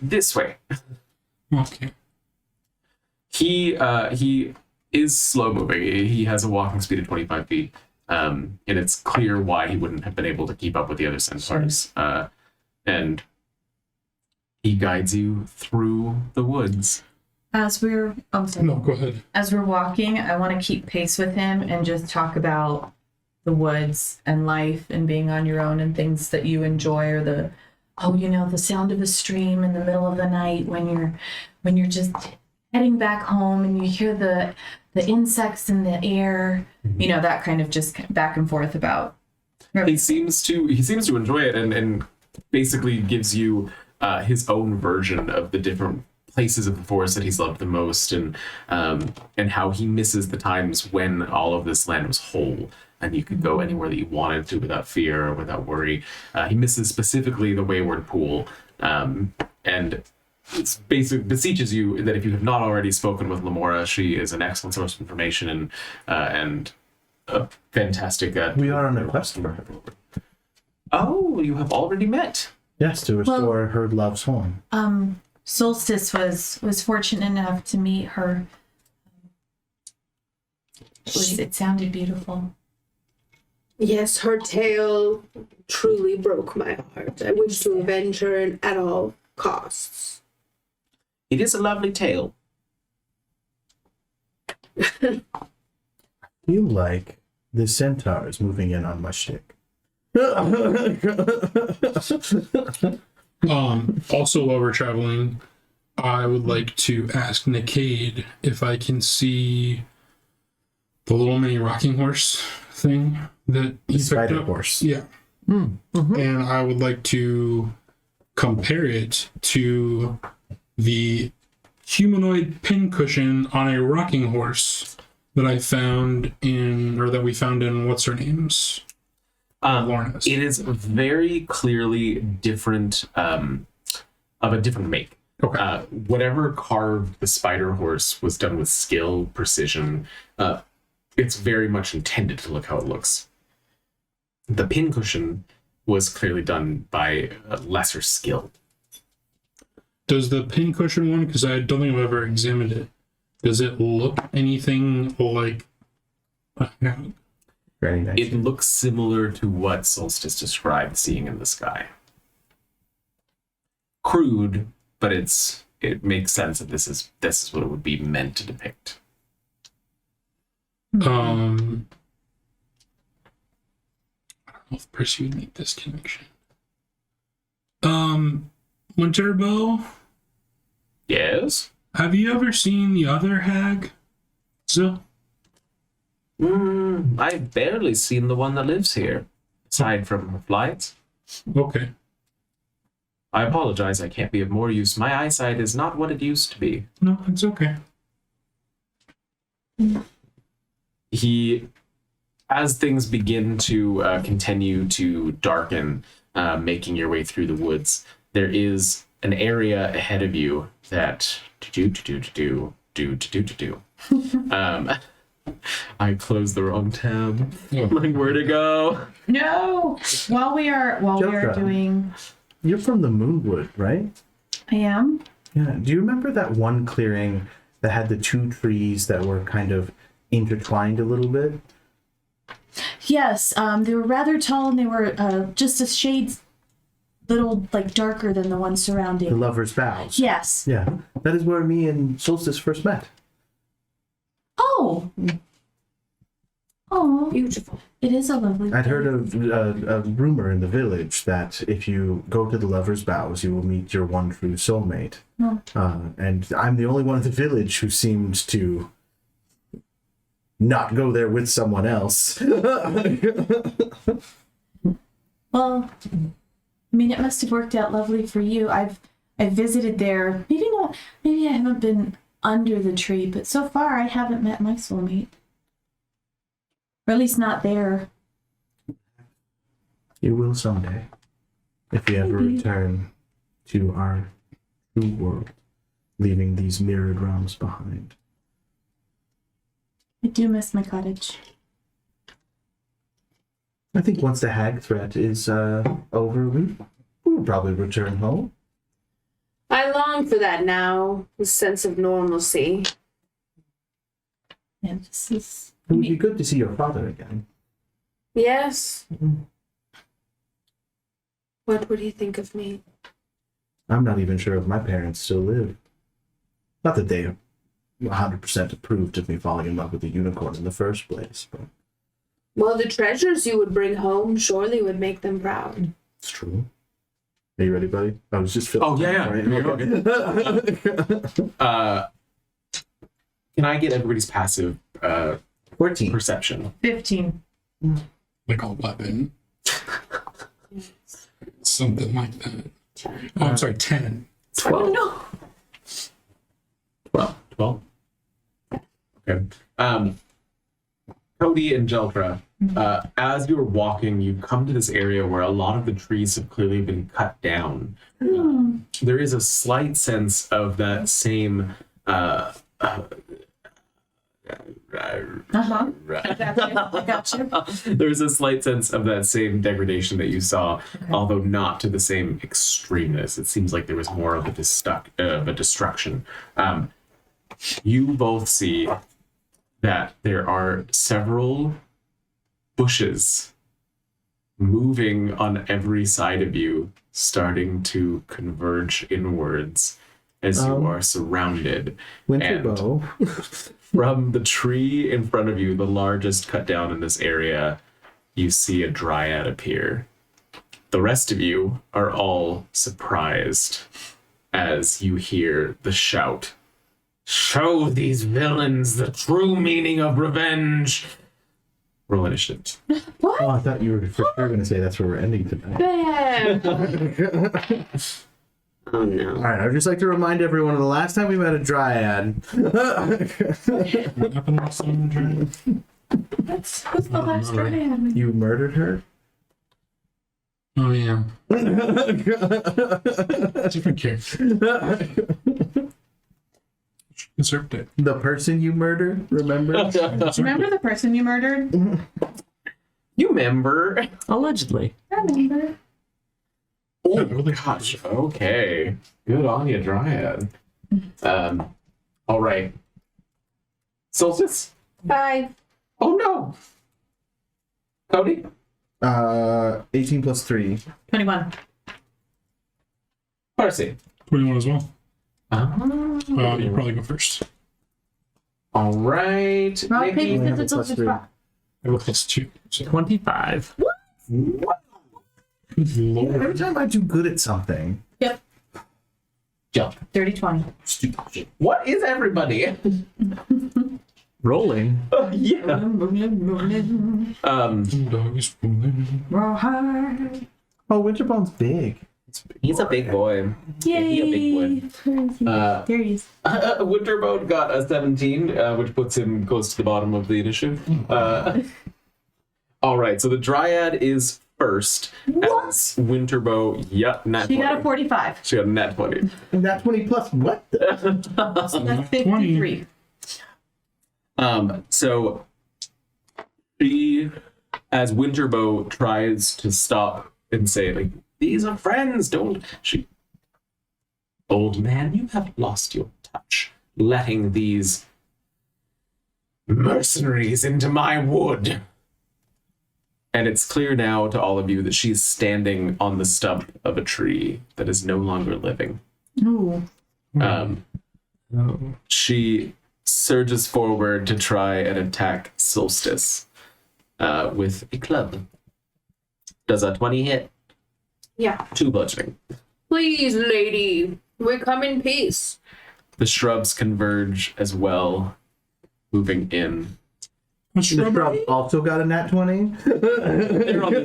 This way. okay. He is slow moving. He has a walking speed of 25 feet. And it's clear why he wouldn't have been able to keep up with the other centaurs. And he guides you through the woods. As we're No, go ahead. as we're walking, I want to keep pace with him and just talk about the woods and life and being on your own and things that you enjoy, or the sound of a stream in the middle of the night when you're just heading back home and you hear the insects in the air, that kind of just back and forth about. He seems to enjoy it and basically gives you his own version of the different places of the forest that he's loved the most, and how he misses the times when all of this land was whole and you could go anywhere that you wanted to without fear or without worry. He misses specifically the Wayward Pool, and it's basically beseeches you that if you have not already spoken with Lamora, she is an excellent source of information and a fantastic. We are on a quest for her. Oh, you have already met. Yes, to restore her love's home. Solstice was fortunate enough to meet her. It sounded beautiful. Yes, her tale truly broke my heart. I wish to avenge her at all costs. It is a lovely tale. Feel like the centaur is moving in on my shtick. Also, while we're traveling, I would like to ask Nickade if I can see the little mini rocking horse thing that he picked Spider up. horse. Yeah. And I would like to compare it to the humanoid pincushion on a rocking horse that I found that we found in what's her name's Lorna's. It is very clearly different, of a different make. Okay. Whatever carved the spider horse was done with skill, precision. It's very much intended to look how it looks. The pincushion was clearly done by a lesser skill. Does the pincushion one, because I don't think I've ever examined it, does it look anything like a hag? Very nice. It looks similar to what Solstice described seeing in the sky. Crude, but it makes sense that this is what it would be meant to depict. I don't know if Percy would make this connection. Winterbow, Yes? have you ever seen the other hag? So, I've barely seen the one that lives here, aside from the flights. okay. I apologize, I can't be of more use. My eyesight is not what it used to be. No, it's okay. As things begin to continue to darken, making your way through the woods, there is an area ahead of you that I closed the wrong tab. Like, where to go? No. While we are Jotra. doing, You're from the Moonwood, right? I am. Yeah. Do you remember that one clearing that had the two trees that were kind of intertwined a little bit? Yes. They were rather tall, and they were just a shade little like darker than the one The surrounding. Lover's Vows. Yes. Yeah. That is where me and Solstice first met. Oh. Oh. Beautiful. It is a lovely. I'd heard of a rumor in the village that if you go to the Lover's Vows, you will meet your one true soulmate. Oh. And I'm the only one in the village who seems to not go there with someone else. Well, I mean, it must have worked out lovely for you. I've visited there. Maybe not. Maybe I haven't been under the tree, but so far I haven't met my soulmate, or at least not there. You will someday, if we ever Maybe. return to our true world, leaving these mirrored realms behind. I do miss my cottage. I think once the hag threat is over, we'll probably return home. I long for that now, the sense of normalcy. And this is. It would be good to see your father again. Yes. What would he think of me? I'm not even sure if my parents still live. Not that they 100% approved of me falling in love with a unicorn in the first place, but Well, the treasures you would bring home surely would make them proud. it's true. Are you ready, buddy? I was just feeling. Oh, yeah. Right? You're Okay. Can I get everybody's passive 14. perception? 15. Like a weapon. Something like that. Oh, I'm sorry, 10. 12. No. 12. Okay. Cody and Jeltra, as you're walking, you come to this area where a lot of the trees have clearly been cut down. There is a slight sense of that same I got you. there's a slight sense of that same degradation that you saw, although not to the same extremeness. It seems like there was more of a destruction. You both see that there are several bushes moving on every side of you, starting to converge inwards as you are surrounded. Winterbow. From the tree in front of you, the largest cut down in this area, you see a dryad appear. The rest of you are all surprised as you hear the shout. Show these villains the true meaning of revenge. Roll initiative. Oh, I thought you were for sure going to say that's where we're ending tonight. Bam. Oh no. All right, I'd just like to remind everyone of the last time we met a dryad. What happened last time? Adrian? What's the last one I had? You murdered her? Oh, yeah. Different character. Usurped it. The person you murdered, remember? Remember the person you murdered? You remember? Allegedly. I remember. Oh really gosh. Okay. Good on you, Dryad. All right. Solstice. 5. Oh no. Cody. 18 plus 3. 21. Percy. 21 as well. You Oh. probably go first. All right. Rock, Maybe- paper, have a scissors, plus three. rock. I have a +2. So. 25. Good lord. Every time I do good at something, Yep. Jump. 30, 20. stupid shit. What is everybody? Rolling. Yeah. Dogs rolling. Rawhide. Oh, Winterbone's big. He's a big boy. Yeah, he a big boy. There he is. Winterbone got a 17, which puts him close to the bottom of the initiative. All right, so the Dryad is first. What? As Winterbow, yep, nat She 20. got a 45. She got a nat 20. And that 20 plus what? So that's 53. So she, as Winterbow tries to stop and say, like, these are friends, don't she? Old man, you have lost your touch, letting these mercenaries into my wood. And it's clear now to all of you that she's standing on the stump of a tree that is no longer living. Ooh. She surges forward to try and attack Solstice with a club. Does a 20 hit? Yeah. 2 bludgeoning. Please, lady. We come in peace. The shrubs converge as well, moving in. What's The shrub strawberry? also got a nat 20.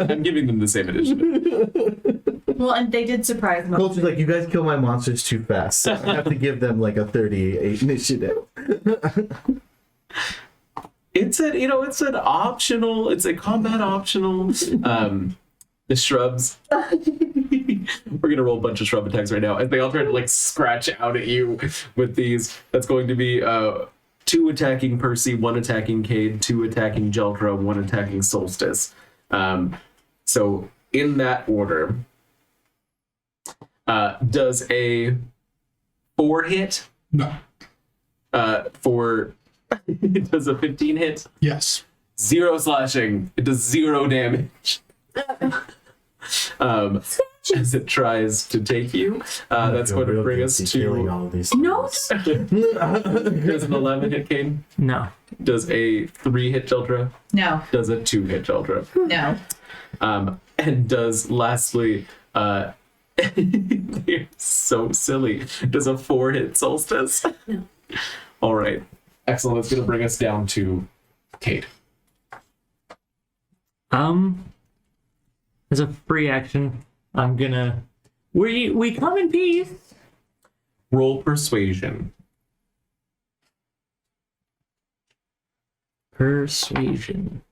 I'm giving them the same initiative. Well, and they did surprise me. Coach is like, you guys kill my monsters too fast. So I have to give them like a 38 initiative. It's an optional. It's a combat optional. The shrubs. We're gonna roll a bunch of shrub attacks right now, as they all try to like scratch out at you with these. That's going to be 2 attacking Percy, 1 attacking Cade, 2 attacking Jeldra, 1 attacking Solstice. So in that order, does a 4 hit? No. Does a 15 hit? Yes. 0 slashing. It does 0 damage. As it tries to take you, that's going to bring us killing to. all of these No. things. Does an 11 hit Kane? No. Does a 3 hit Jeldra? No. Does a 2 hit Jeldra? No. And does lastly, you're so silly. Does a 4 hit Solstice? No. All right, excellent. That's going to bring us down to Kate. As a free action, I'm gonna. We come in peace. Roll persuasion. Persuasion.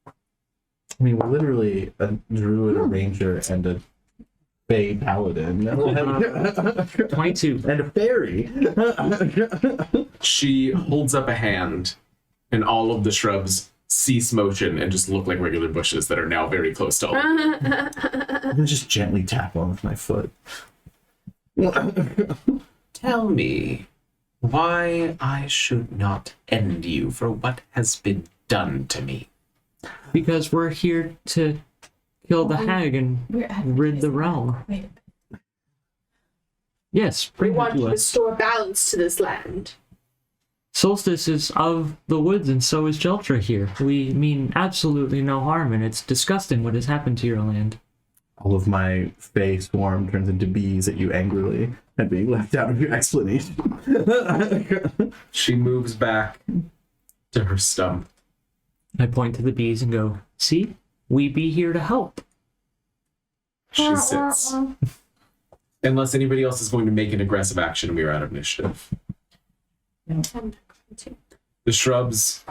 I mean, we're literally a druid, a ranger, and a fey paladin. 22. And a fairy. She holds up a hand, and all of the shrubs cease motion and just look like regular bushes that are now very close to all of you. I'm gonna just gently tap one with my foot. Tell me why I should not end you for what has been done to me. Because we're here to kill the hag and We're at rid the realm. Wait. Yes, We bring her want to to us. restore balance to this land. Solstice is of the woods, and so is Jeltra here. We mean absolutely no harm, and it's disgusting what has happened to your land. All of my fey swarm turns into bees at you angrily and being left out of your explanation. She moves back to her stump. I point to the bees and go, see? We be here to help. She sits. Unless anybody else is going to make an aggressive action, we are out of initiative. The shrubs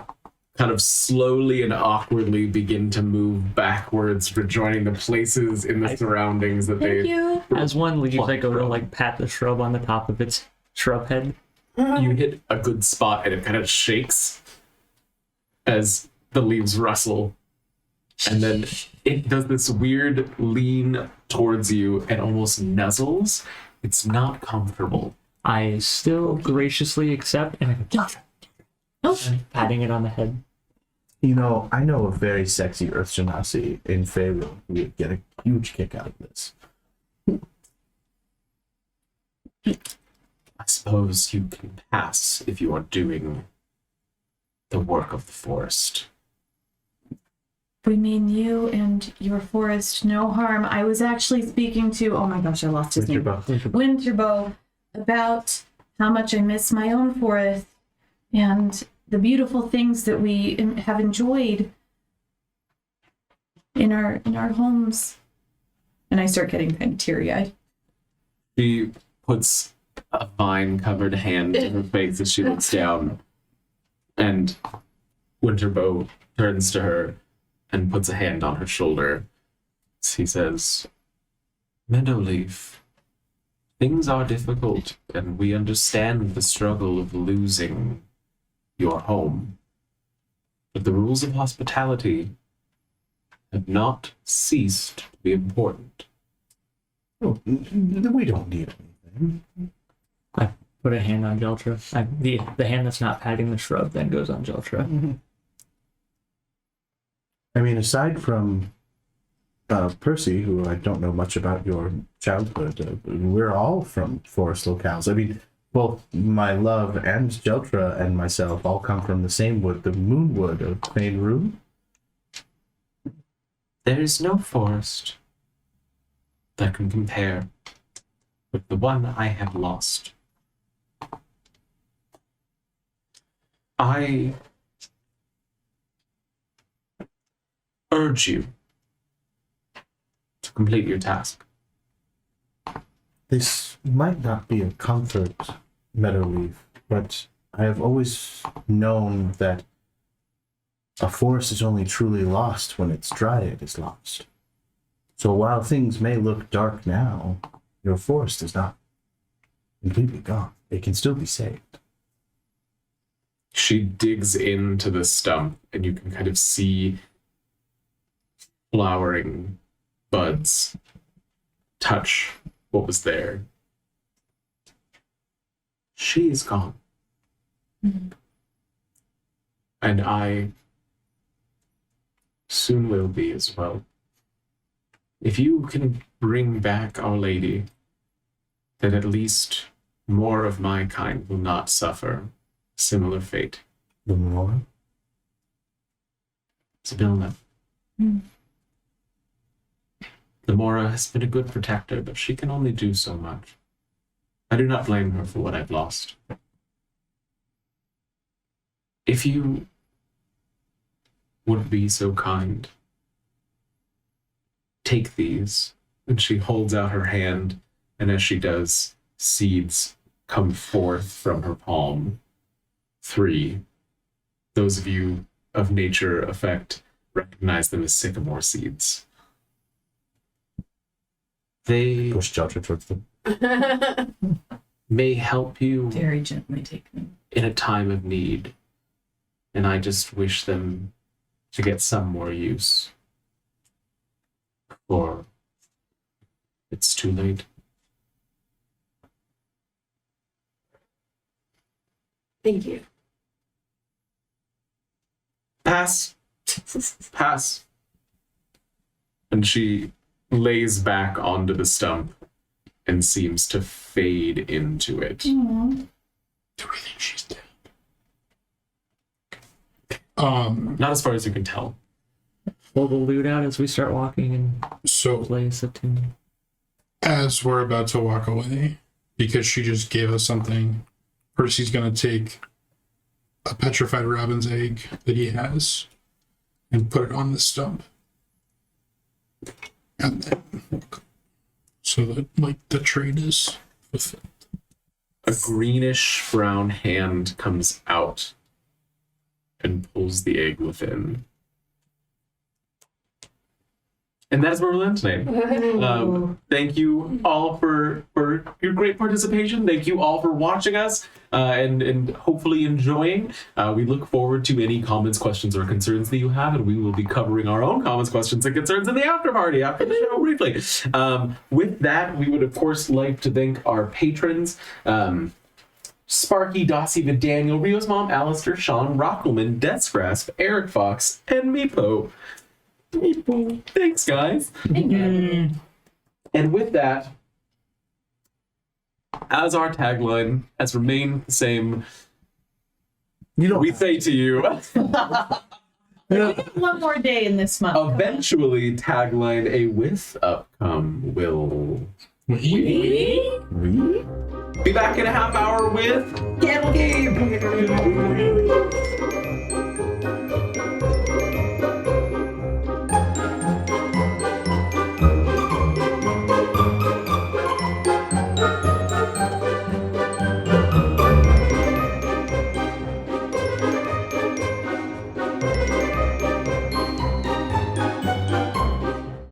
kind of slowly and awkwardly begin to move backwards, rejoining the places in the surroundings that Thank they. you. As one leaves, I go to like pat the shrub on the top of its shrub head. You hit a good spot and it kind of shakes as the leaves rustle. And then it does this weird lean towards you and almost nuzzles. It's not comfortable. I still graciously accept and I go, Joshua. And patting it on the head. You know, I know a very sexy Earth Genasi in Feywild who would get a huge kick out of this. I suppose you can pass if you are doing the work of the forest. We mean you and your forest no harm. I was actually speaking to, oh my gosh, I lost his name. Winterbow, about how much I miss my own forest and the beautiful things that we have enjoyed in our homes. And I start getting kind of teary-eyed. She puts a vine-covered hand to her face as she looks down, and Winterbow turns to her and puts a hand on her shoulder. He says, Meadowleaf, things are difficult, and we understand the struggle of losing your home. But the rules of hospitality have not ceased to be important. Oh, we don't need anything. I put a hand on Jeltra. The hand that's not patting the shrub then goes on Jeltra. I mean, aside from Percy, who I don't know much about your childhood, we're all from forest locales. I mean, both my love and Jeltra and myself all come from the same wood, the Moonwood of Plain Room. There is no forest that can compare with the one I have lost. I urge you to complete your task. This might not be a comfort, Meadowleaf, but I have always known that a forest is only truly lost when its dryad is lost. So while things may look dark now, your forest is not completely gone. It can still be saved. She digs into the stump, and you can kind of see flowering buds touch what was there. She is gone. Mm-hmm. And I soon will be as well. If you can bring back Our Lady, then at least more of my kind will not suffer a similar fate. The more? Sibylla. Mm. Lamora has been a good protector, but she can only do so much. I do not blame her for what I've lost. If you would be so kind, take these. And she holds out her hand, and as she does, seeds come forth from her palm. 3. Those of you of nature effect recognize them as sycamore seeds. They Push Jeltra towards them. may help you Very gently take them. in a time of need, and I just wish them to get some more use before it's too late. Thank you. Pass. Pass. And she lays back onto the stump and seems to fade into it. Aww. Do we think she's dead? Not as far as you can tell. Pull the loot out as we start walking and So place it in. as we're about to walk away, because she just gave us something, Percy's gonna take a petrified robin's egg that he has and put it on the stump. And then so that like the trade is fulfilled. A greenish brown hand comes out and pulls the egg within. And that is where we'll end tonight. Thank you all for your great participation. Thank you all for watching us and hopefully enjoying. We look forward to any comments, questions, or concerns that you have, and we will be covering our own comments, questions, and concerns in the after party after the show briefly. With that, we would of course like to thank our patrons. Sparky, Dossie, Daniel, Rio's mom, Alistair, Sean, Rockelman, Deathgrasp, Eric Fox, and Meepo. Thanks, guys. And with that, as our tagline has remained the same, we say to you, One more day in this month. eventually tagline a with upcome will be back in a half hour with Candle Game.